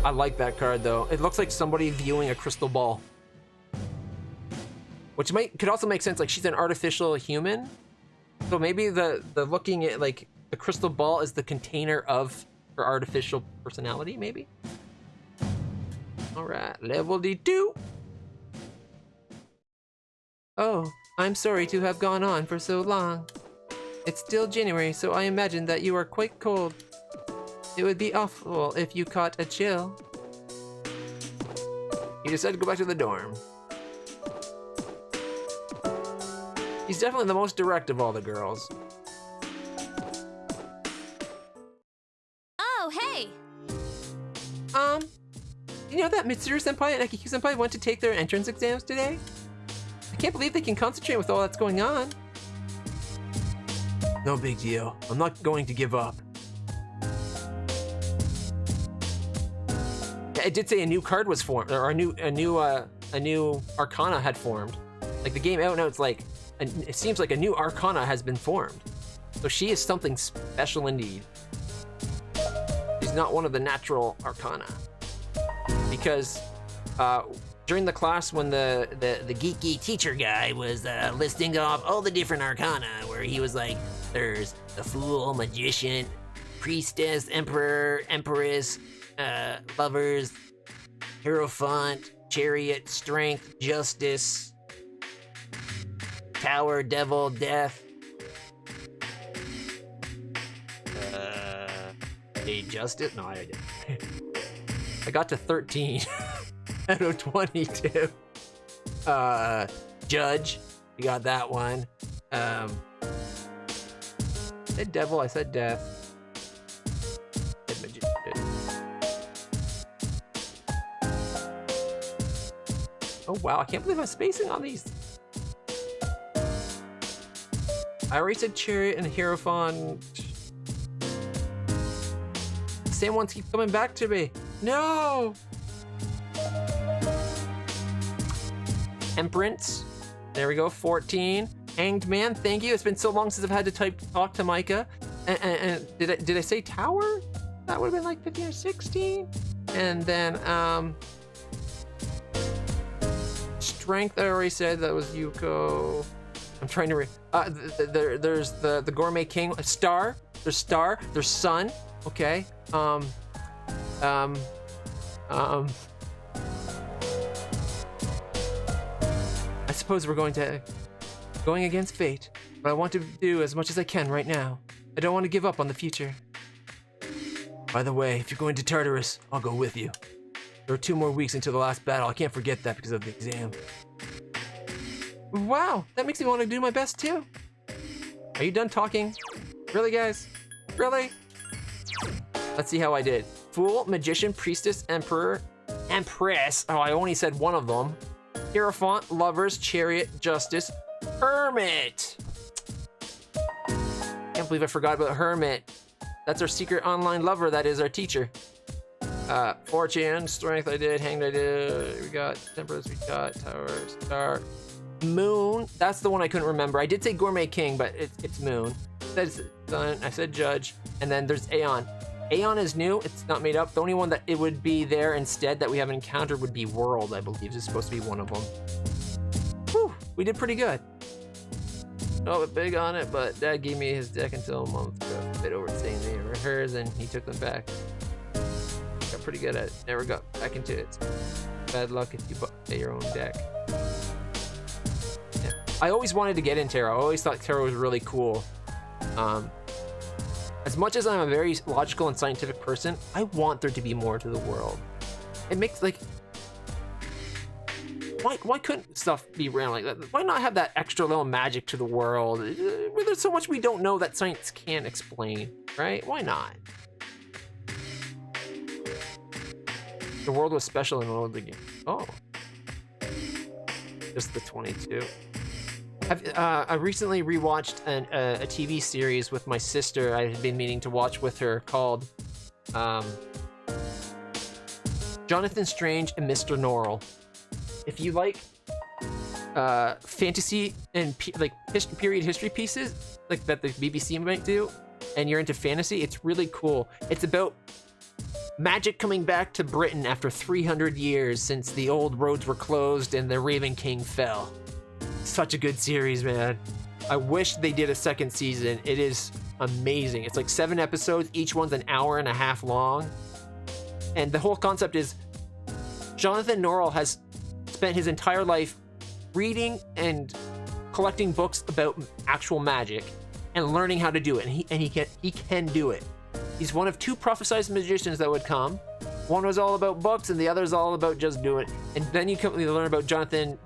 [SPEAKER 1] I like that card though. It looks like somebody viewing a crystal ball. Which could also make sense, like she's an artificial human. So maybe the looking at like the crystal ball is the container of her artificial personality, maybe? Alright, level D2. Oh, I'm sorry to have gone on for so long. It's still January, so I imagine that you are quite cold. It would be awful if you caught a chill. You decided to go back to the dorm. He's definitely the most direct of all the girls.
[SPEAKER 3] Oh, hey!
[SPEAKER 1] You know that Mitsuru Senpai and Akihiko Senpai went to take their entrance exams today? I can't believe they can concentrate with all that's going on. No big deal. I'm not going to give up. it did say a new card was formed, or a new Arcana had formed. Like the game out now, it's like it seems like a new Arcana has been formed. So she is something special indeed. She's not one of the natural Arcana, because during the class when the geeky teacher guy was listing off all the different Arcana, where he was like, there's the Fool, Magician, Priestess, Emperor, Empress, Lovers, Hierophant, Chariot, Strength, Justice, Tower, Devil, Death. Justice? No, I didn't. I got to 13 out of 22. Judge, we got that one. I said Devil, I said Death. Said Magician. Oh wow, I can't believe I'm spacing on these. I already said Chariot and Hierophant. Same ones keep coming back to me. No! Empress. There we go, 14. Hanged Man, thank you. It's been so long since I've had to talk to Micah. And did I say Tower? That would have been like 15 or 16. And then Strength, I already said that was Yuko. I'm trying to there's the Gourmet King. Star. There's Star. There's Sun. Okay. I suppose we're going against fate, but I want to do as much as I can right now. I don't want to give up on the future. By the way, if you're going to Tartarus, I'll go with you. There are 2 more weeks until the last battle. I can't forget that because of the exam. Wow, that makes me want to do my best too. Are you done talking? Really, guys? Really? Let's see how I did. Fool, Magician, Priestess, Emperor, Empress. Oh, I only said one of them. Hierophant, Lovers, Chariot, Justice, Hermit. Can't believe I forgot about Hermit. That's our secret online lover. That is our teacher. Fortune, Strength I did, Hanged I did. We got Temperance, we got Tower, Star. Moon, that's the one I couldn't remember. I did say Gourmet King, but it's Moon. That's Sun, I said Judge. And then there's Aeon. Aeon is new, it's not made up. The only one that it would be there instead that we haven't encountered would be World, I believe. This is supposed to be one of them. Whew, we did pretty good. Not a bit big on it, but Dad gave me his deck until a month ago. A bit over saying they were hers, and he took them back. Got pretty good at it. Never got back into it. Bad luck if you buy your own deck. Yeah. I always wanted to get in tarot. I always thought tarot was really cool. As much as I'm a very logical and scientific person, I want there to be more to the world. It makes like, why couldn't stuff be random like that? Why not have that extra little magic to the world? There's so much we don't know that science can't explain, right? Why not? The world was special in all of the game. Oh, just the 22. I recently rewatched a TV series with my sister. I had been meaning to watch with her called Jonathan Strange and Mr. Norrell. If you like fantasy and period history pieces like that the BBC might do, and you're into fantasy, it's really cool. It's about magic coming back to Britain after 300 years since the old roads were closed and the Raven King fell. Such a good series, man. I wish they did a second season. It is amazing. It's like 7 episodes. Each one's an hour and a half long. And the whole concept is Jonathan Norrell has spent his entire life reading and collecting books about actual magic and learning how to do it. And he can do it. He's one of 2 prophesized magicians that would come. One was all about books and the other is all about just doing it. And then you learn about Jonathan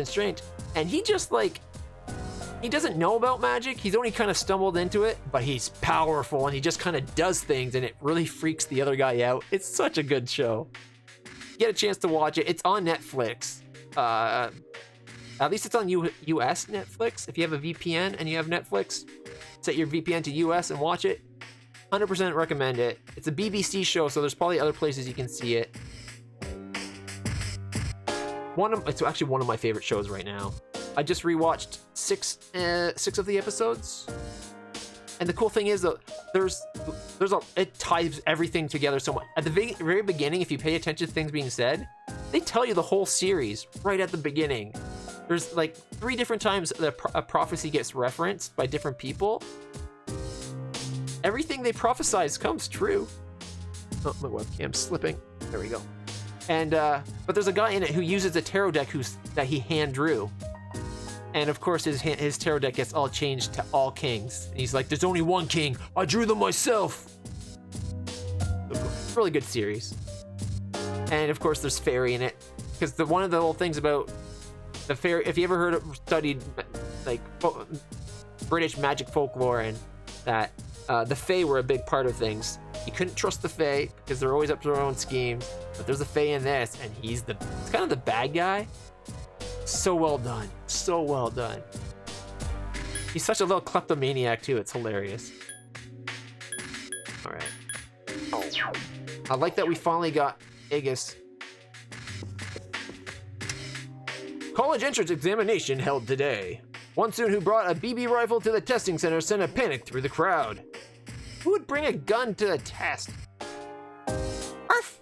[SPEAKER 1] Strange, and he just he doesn't know about magic. He's only kind of stumbled into it, but he's powerful and he just kind of does things, and it really freaks the other guy out. It's such a good show. Get a chance to watch it. It's on Netflix. At least it's on US Netflix. If you have a VPN and you have Netflix, set your VPN to US and watch it. 100% recommend it. It's a BBC show, so there's probably other places you can see it. It's actually one of my favorite shows right now. I just rewatched six of the episodes, and the cool thing is that it ties everything together so much. At the very beginning, if you pay attention to things being said, they tell you the whole series right at the beginning. There's like 3 different times that a prophecy gets referenced by different people. Everything they prophesize comes true. Oh, my webcam's slipping. There we go. And but there's a guy in it who uses a tarot deck that he hand drew, and of course his tarot deck gets all changed to all kings. And he's like, "There's only one king. I drew them myself." Really good series. And of course there's fairy in it, because one of the little things about the fairy, if you ever studied like British magic folklore, and that the fae were a big part of things. You couldn't trust the fae because they're always up to their own schemes. But there's a fae in this, and he's kind of the bad guy. So well done. So well done. He's such a little kleptomaniac too. It's hilarious. All right. I like that we finally got Aegis. College entrance examination held today. One student who brought a BB rifle to the testing center sent a panic through the crowd. Who would bring a gun to the test? Arf!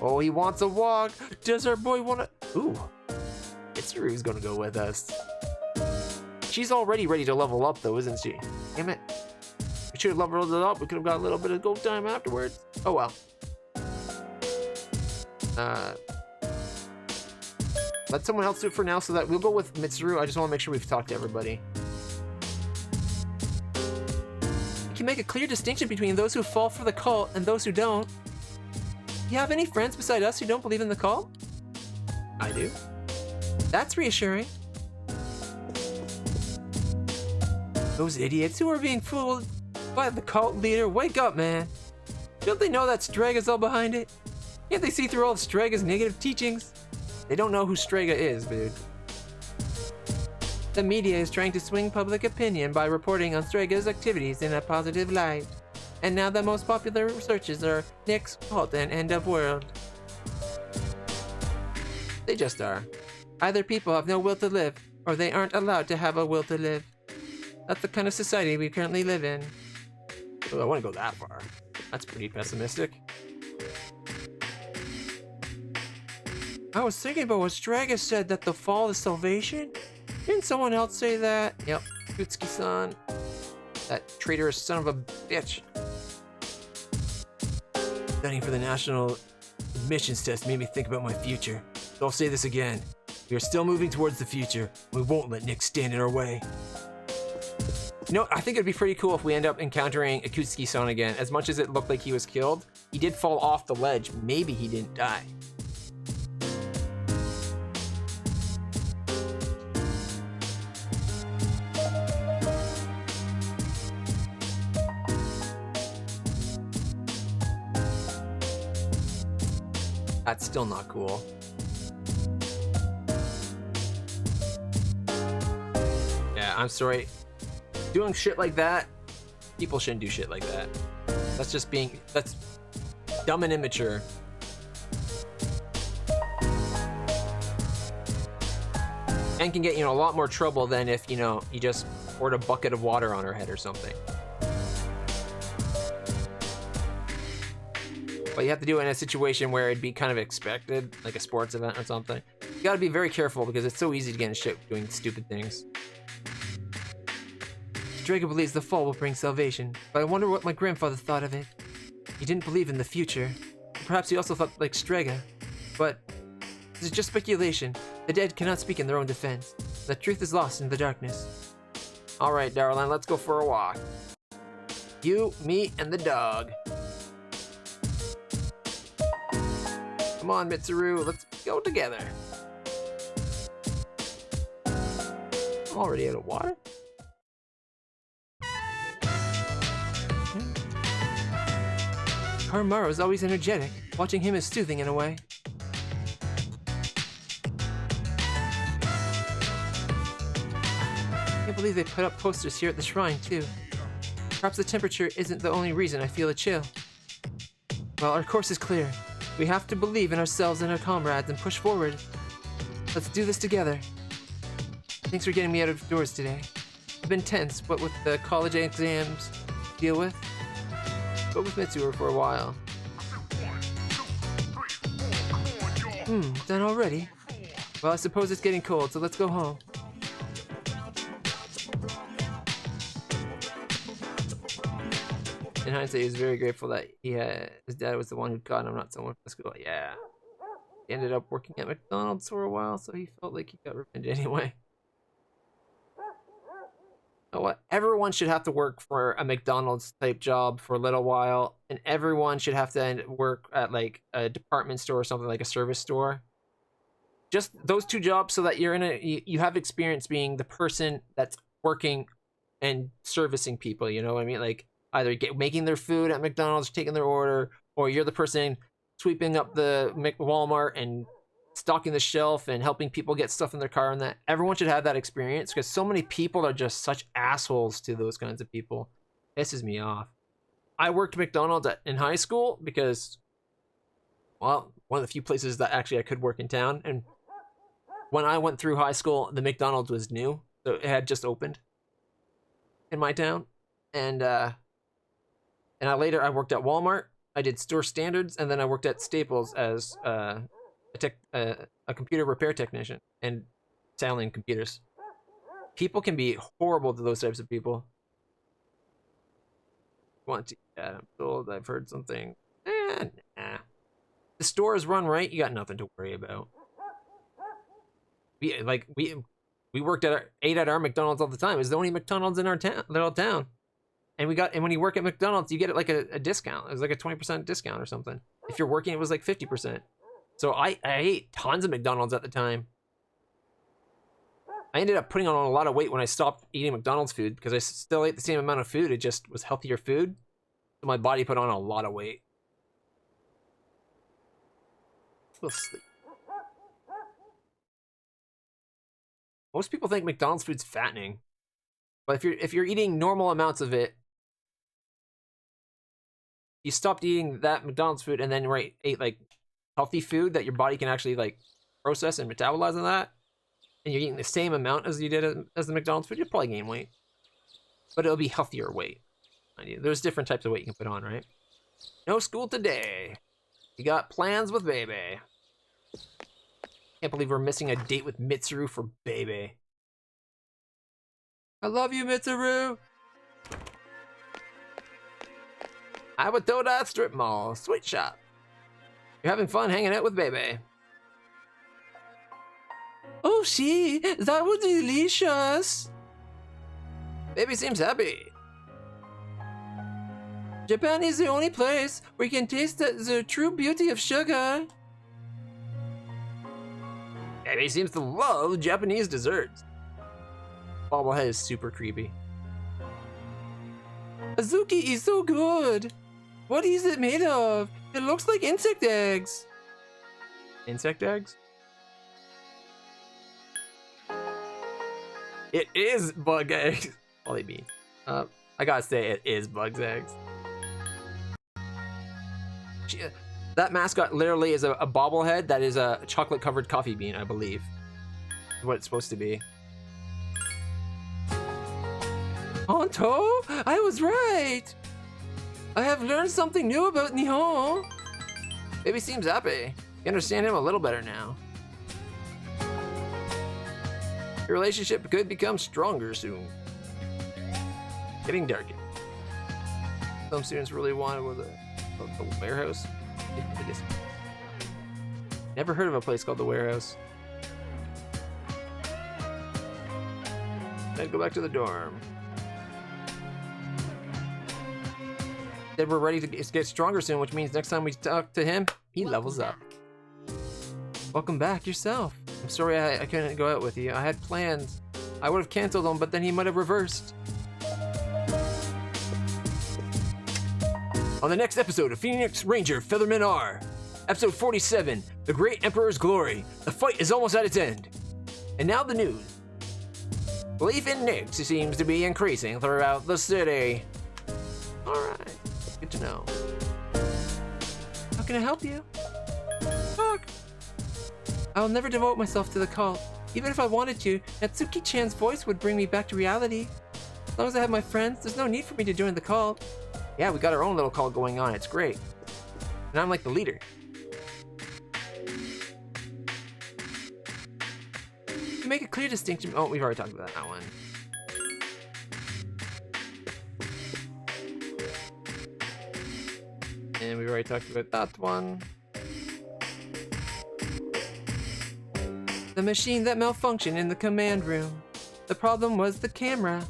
[SPEAKER 1] Oh, he wants a walk. Does our boy want to? Ooh. Itsuru's gonna go with us. She's already ready to level up though, isn't she? Damn it. We should have leveled it up. We could have got a little bit of go time afterwards. Oh well. Let someone else do it for now, so that we'll go with Mitsuru. I just want to make sure we've talked to everybody. You can make a clear distinction between those who fall for the cult and those who don't. You have any friends beside us who don't believe in the cult? I do. That's reassuring. Those idiots who are being fooled by the cult leader, wake up, man. Don't they know that Strega's all behind it? Can't they see through all of Strega's negative teachings? They don't know who Strega is, dude. The media is trying to swing public opinion by reporting on Strega's activities in a positive light. And now the most popular researches are Nyx, cult, and end of world. They just are. Either people have no will to live, or they aren't allowed to have a will to live. That's the kind of society we currently live in. Oh, I want to go that far. That's pretty pessimistic. I was thinking about what Strega said, that the fall is salvation. Didn't someone else say that? Yep, Kutsuki-san. That traitorous son of a bitch. Studying for the national admissions test made me think about my future. So I'll say this again. We are still moving towards the future. We won't let Nick stand in our way. You know, I think it'd be pretty cool if we end up encountering Akutsuki-san again. As much as it looked like he was killed, he did fall off the ledge. Maybe he didn't die. That's still not cool. Yeah, I'm sorry. Doing shit like that, people shouldn't do shit like that. That's dumb and immature. And can get you in a lot more trouble than if, you just poured a bucket of water on her head or something. But you have to do it in a situation where it'd be kind of expected, like a sports event or something. You gotta be very careful because it's so easy to get in shit doing stupid things. Strega believes the fall will bring salvation, but I wonder what my grandfather thought of it. He didn't believe in the future. Perhaps he also thought like Strega. But this is just speculation. The dead cannot speak in their own defense. The truth is lost in the darkness. Alright, darling, let's go for a walk. You, me, and the dog. Come on, Mitsuru, let's go together. I'm already out of water. Harumaru is always energetic. Watching him is soothing in a way. Can't believe they put up posters here at the shrine, too. Perhaps the temperature isn't the only reason I feel a chill. Well, our course is clear. We have to believe in ourselves and our comrades and push forward. Let's do this together. Thanks for getting me out of doors today. I've been tense, what with the college exams to deal with. Spoke with Mitsuru for a while. Done already? Well, I suppose it's getting cold, so let's go home. In hindsight, he was very grateful that his dad was the one who got him, not someone from school. Yeah. He ended up working at McDonald's for a while, so he felt like he got revenge anyway. You know what? Everyone should have to work for a McDonald's type job for a little while, and everyone should have to work at like a department store or something, like a service store. Just those two jobs, so that you're you have experience being the person that's working and servicing people. You know what I mean? Like either making their food at McDonald's, taking their order, or you're the person sweeping up the Walmart and stocking the shelf and helping people get stuff in their car. And that everyone should have that experience, because so many people are just such assholes to those kinds of people. Pisses me off. I worked McDonald's in high school because, well, one of the few places that actually I could work in town. And when I went through high school, the McDonald's was new, so it had just opened in my town. And later I worked at Walmart. I did store standards, and then I worked at Staples as a computer repair technician and selling computers. People can be horrible to those types of people. Want to? Yeah, I'm told I've heard something. Nah. The store is run right. You got nothing to worry about. We worked ate at our McDonald's all the time. It was the only McDonald's in our little town. And when you work at McDonald's, you get like a discount. It was like a 20% discount or something. If you're working, it was like 50%. So I ate tons of McDonald's at the time. I ended up putting on a lot of weight when I stopped eating McDonald's food, because I still ate the same amount of food. It just was healthier food. So my body put on a lot of weight. We'll sleep. Most people think McDonald's food's fattening. But if you're eating normal amounts of it, you stopped eating that McDonald's food and then ate like healthy food that your body can actually like process and metabolize on that, and you're eating the same amount as you did as the McDonald's food, you'll probably gain weight. But it'll be healthier weight. There's different types of weight you can put on, right? No school today. You got plans with Baby. Can't believe we're missing a date with Mitsuru for Baby. I love you, Mitsuru. Awatoda Strip Mall, sweet shop. You're having fun hanging out with Baby. Oh, that was delicious. Baby seems happy. Japan is the only place where you can taste the true beauty of sugar. Baby seems to love Japanese desserts. Bobblehead is super creepy. Azuki is so good. What is it made of? It looks like insect eggs. Insect eggs? It is bug eggs. Ollie B. I gotta say, it is bug's eggs. That mascot literally is a bobblehead that is a chocolate-covered coffee bean, I believe. Is what it's supposed to be. Honto, I was right. I have learned something new about Nihon. Baby seems happy. You understand him a little better now. Your relationship could become stronger soon. Getting darker. Some students really wanted with the warehouse. Never heard of a place called the warehouse. Then go back to the dorm. Said we're ready to get stronger soon, which means next time we talk to him, he levels up. Welcome back yourself. I'm sorry I couldn't go out with you. I had plans. I would have canceled them, but then he might have reversed. On the next episode of Phoenix Ranger Featherman R, episode 47, The Great Emperor's Glory. The fight is almost at its end. And now the news. Belief in Nyx seems to be increasing throughout the city. like to know. How can I help you? Fuck. I'll never devote myself to the cult. Even if I wanted to, Natsuki-chan's voice would bring me back to reality. As long as I have my friends, there's no need for me to join the cult. Yeah, we got our own little cult going on. It's great. And I'm like the leader. You make a clear distinction. Oh, we've already talked about that one. And we've already talked about that one. The machine that malfunctioned in the command room. The problem was the camera.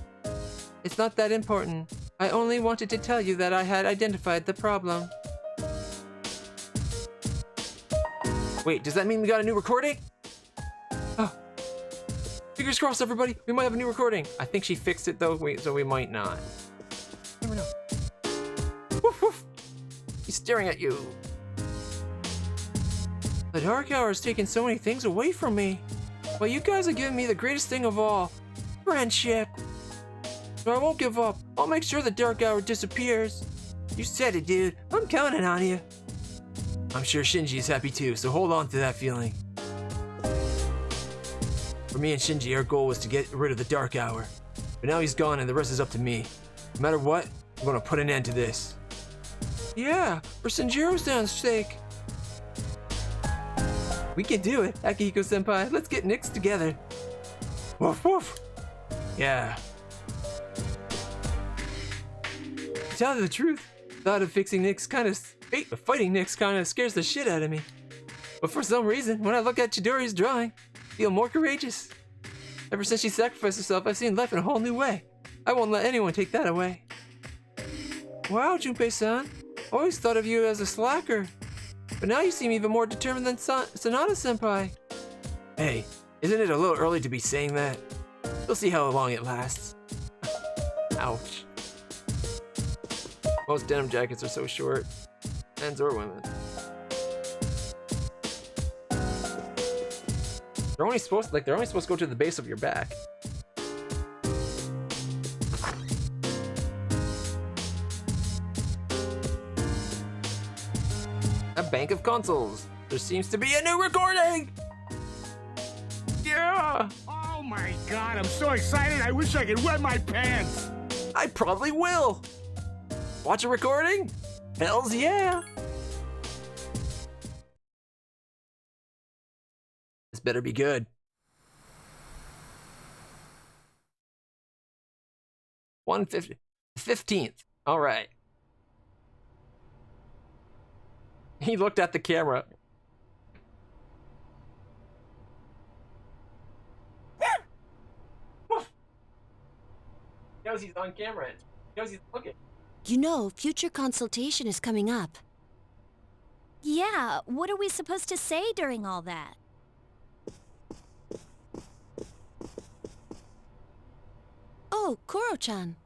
[SPEAKER 1] It's not that important. I only wanted to tell you that I had identified the problem. Wait, does that mean we got a new recording? Oh. Fingers crossed, everybody. We might have a new recording. I think she fixed it, though, so we might not. Never know. Woof, woof. He's staring at you. The Dark Hour has taken so many things away from me. But you guys are giving me the greatest thing of all. Friendship. So I won't give up. I'll make sure the Dark Hour disappears. You said it, dude. I'm counting on you. I'm sure Shinji is happy too, so hold on to that feeling. For me and Shinji, our goal was to get rid of the Dark Hour. But now he's gone and the rest is up to me. No matter what, I'm gonna put an end to this. Yeah, for Sanjiro-san's sake. We can do it, Akihiko-senpai. Let's get Nyx together. Woof woof. Yeah. To tell you the truth, thought of fixing Nyx fighting Nyx kind of scares the shit out of me. But for some reason, when I look at Chidori's drawing, I feel more courageous. Ever since she sacrificed herself, I've seen life in a whole new way. I won't let anyone take that away. Wow, Junpei-san. Always thought of you as a slacker. But now you seem even more determined than Sanada-senpai. Hey, isn't it a little early to be saying that? We'll see how long it lasts. Ouch. Most denim jackets are so short. Men's or women. They're only supposed to go to the base of your back. A bank of consoles. There seems to be a new recording! Yeah!
[SPEAKER 6] Oh my god, I'm so excited, I wish I could wet my pants!
[SPEAKER 1] I probably will! Watch a recording? Hells yeah! This better be good. 150. 15th. Alright. He looked at the camera. He knows he's on camera. He knows he's looking.
[SPEAKER 5] You know, future consultation is coming up.
[SPEAKER 3] Yeah, what are we supposed to say during all that?
[SPEAKER 5] Oh, Koro-chan.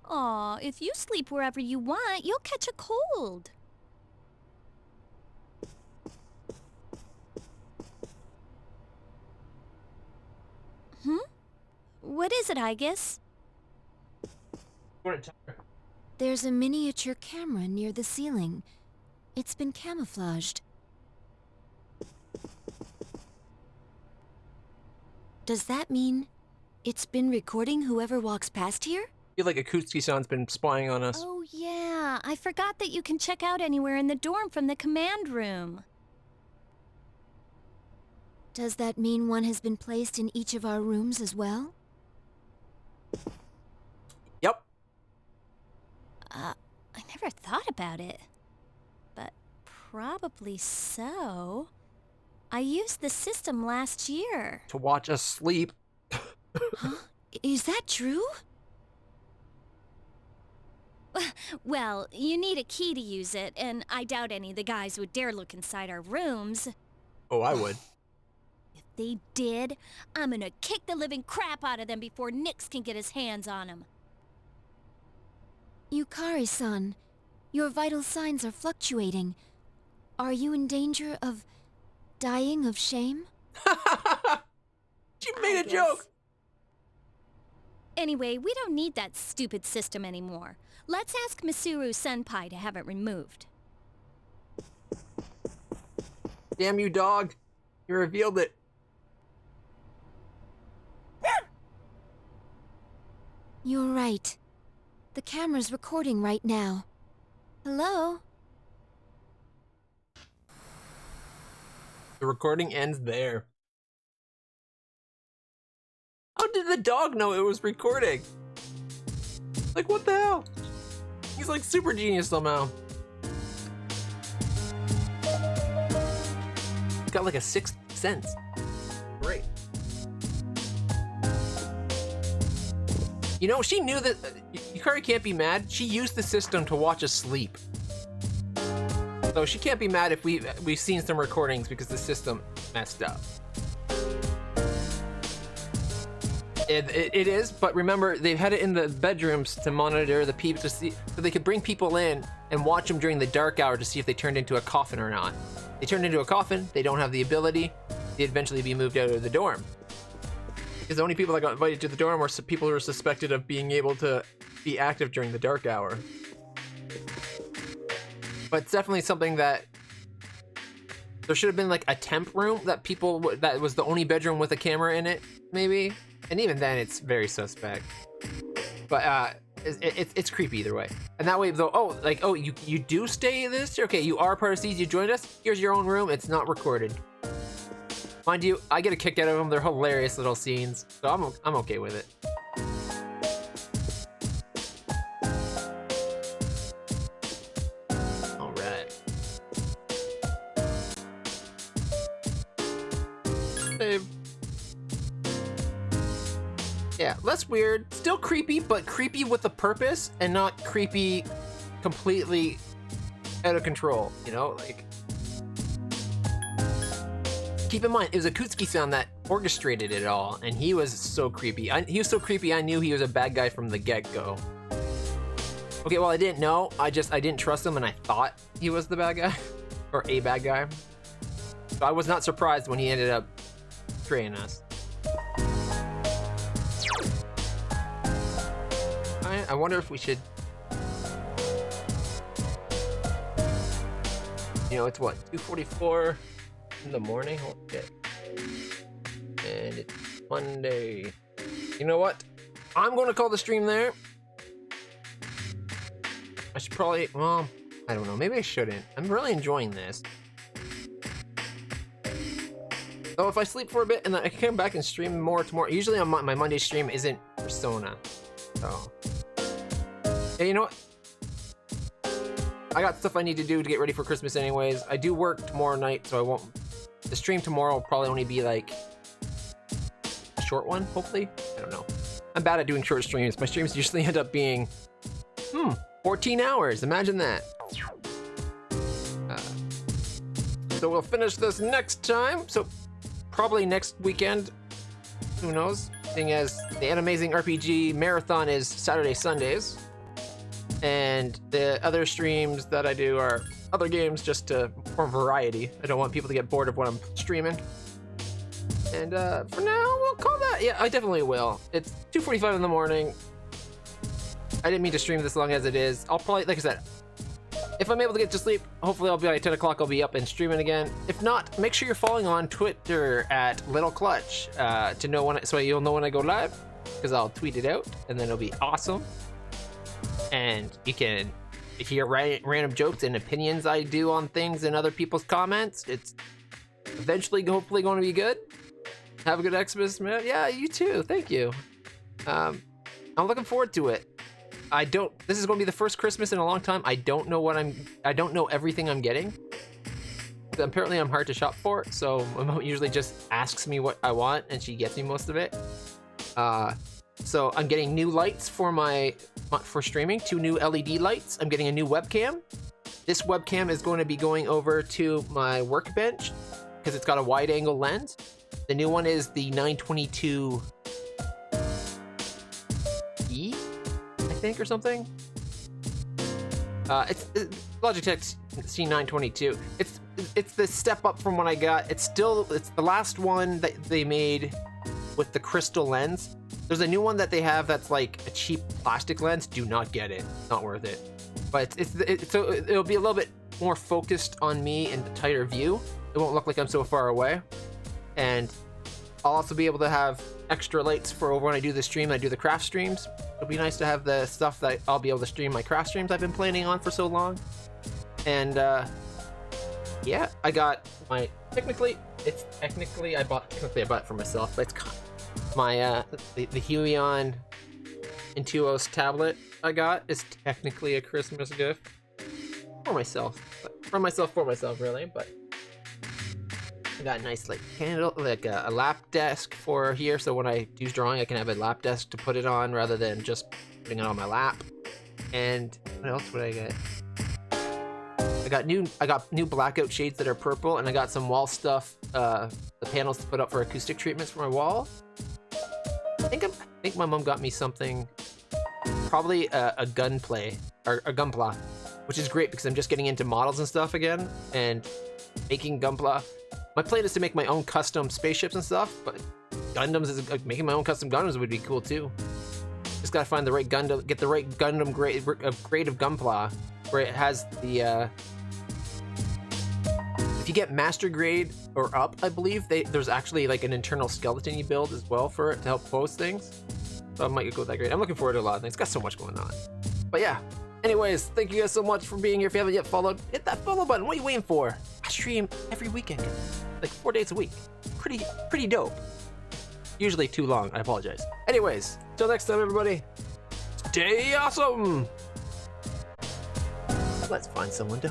[SPEAKER 3] Aw, if you sleep wherever you want, you'll catch a cold. What is it, Aigis?
[SPEAKER 5] There's a miniature camera near the ceiling. It's been camouflaged. Does that mean it's been recording whoever walks past here?
[SPEAKER 1] I feel like Akutsuki-san's been spying on us.
[SPEAKER 3] Oh yeah, I forgot that you can check out anywhere in the dorm from the command room.
[SPEAKER 5] Does that mean one has been placed in each of our rooms as well?
[SPEAKER 1] Yep.
[SPEAKER 3] I never thought about it. But probably so. I used the system last year.
[SPEAKER 1] To watch us sleep.
[SPEAKER 5] Huh? Is that true?
[SPEAKER 3] Well, you need a key to use it, and I doubt any of the guys would dare look inside our rooms.
[SPEAKER 1] Oh, I would.
[SPEAKER 3] If they did, I'm gonna kick the living crap out of them before Nyx can get his hands on them.
[SPEAKER 5] Yukari-san, your vital signs are fluctuating. Are you in danger of dying of shame?
[SPEAKER 1] She made a joke!
[SPEAKER 3] Anyway, we don't need that stupid system anymore. Let's ask Misuru Senpai to have it removed.
[SPEAKER 1] Damn you, dog. You revealed it.
[SPEAKER 5] You're right. The camera's recording right now. Hello?
[SPEAKER 1] The recording ends there. How did the dog know it was recording? Like, what the hell? He's like super genius somehow. He's got like a sixth sense. Great. You know, she knew that Yukari can't be mad. She used the system to watch us sleep. So she can't be mad if we've seen some recordings because the system messed up. It is, but remember, they've had it in the bedrooms to monitor the peeps to see, so they could bring people in and watch them during the dark hour to see if they turned into a coffin or not. They turned into a coffin, they don't have the ability, they'd eventually be moved out of the dorm. Because the only people that got invited to the dorm were people who were suspected of being able to be active during the dark hour. But it's definitely something that there should have been like a temp room that that was the only bedroom with a camera in it, maybe. And even then, it's very suspect. But it's creepy either way. And that way, though, you do stay this? Okay, you are part of Seeds, you joined us. Here's your own room. It's not recorded. Mind you, I get a kick out of them. They're hilarious little scenes, so I'm okay with it. All right. Save. Yeah, less weird, still creepy, but creepy with a purpose and not creepy completely out of control, you know, like. Keep in mind, it was Akutsuki-san that orchestrated it all, and he was so creepy. He was so creepy, I knew he was a bad guy from the get-go. Okay, well, I didn't know. I didn't trust him, and I thought he was the bad guy, or a bad guy. So I was not surprised when he ended up betraying us. I wonder if we should... You know, it's what, 2:44 in the morning? Holy shit. And it's Monday. You know what? I'm going to call the stream there. I should probably... Well, I don't know. Maybe I shouldn't. I'm really enjoying this. So if I sleep for a bit and then I can come back and stream more tomorrow. Usually on my Monday stream isn't Persona. So... Hey, you know what? I got stuff I need to do to get ready for Christmas anyways. I do work tomorrow night, so I won't... The stream tomorrow will probably only be like... a short one, hopefully? I don't know. I'm bad at doing short streams. My streams usually end up being... 14 hours. Imagine that. So we'll finish this next time. So probably next weekend. Who knows? Seeing as the Animazing RPG Marathon is Saturday, Sundays. And the other streams that I do are other games just for variety. I don't want people to get bored of what I'm streaming. And for now, we'll call that. Yeah, I definitely will. It's 2:45 in the morning. I didn't mean to stream this long as it is. I'll probably, like I said, if I'm able to get to sleep, hopefully I'll be like 10 o'clock, I'll be up and streaming again. If not, make sure you're following on Twitter at LitlClutch to know so you'll know when I go live, because I'll tweet it out and then it'll be awesome. And you can hear random jokes and opinions I do on things and other people's comments. It's eventually hopefully going to be good. Have a good Xmas, man. Yeah, you too. Thank you. I'm looking forward to it. This is going to be the first Christmas in a long time. I don't know everything I'm getting. Apparently I'm hard to shop for, so my mom usually just asks me what I want and she gets me most of it. So I'm getting new lights for streaming, 2 new LED lights. I'm getting a new webcam. This webcam is going to be going over to my workbench because it's got a wide angle lens. The new one is the 922E, I think, or something. It's Logitech C922. It's the step up from what I got. It's the last one that they made with the crystal lens. There's a new one that they have that's like a cheap plastic lens. Do not get it. Not worth it. But so it'll be a little bit more focused on me and a tighter view. It won't look like I'm so far away. And I'll also be able to have extra lights for when I do the stream. I do the craft streams. It'll be nice to have the stuff that I'll be able to stream my craft streams I've been planning on for so long. And yeah, I got my technically I bought it for myself, but it's my the Helion Intuos tablet I got is technically a Christmas gift for myself, really. But I got a nice like candle, like a lap desk for here, so when I do drawing, I can have a lap desk to put it on rather than just putting it on my lap. And what else would I get? I got new blackout shades that are purple, and I got some wall stuff, the panels to put up for acoustic treatments for my wall. I think my mom got me something, probably a gunplay or a gunpla, which is great because I'm just getting into models and stuff again and making gunpla. My plan is to make my own custom spaceships and stuff, but Gundams is making my own custom Gundams would be cool too. Just gotta find the right Gundam, get the right Gundam grade of gunpla, where it has the. If you get master grade or up, I believe there's actually like an internal skeleton you build as well for it to help pose things. So I might go with that grade. I'm looking forward to a lot of things. It's got so much going on. But yeah. Anyways, thank you guys so much for being here. If you haven't yet followed, hit that follow button. What are you waiting for? I stream every weekend, like 4 days a week. Pretty dope. Usually too long. I apologize. Anyways, till next time, everybody. Stay awesome. Let's find someone to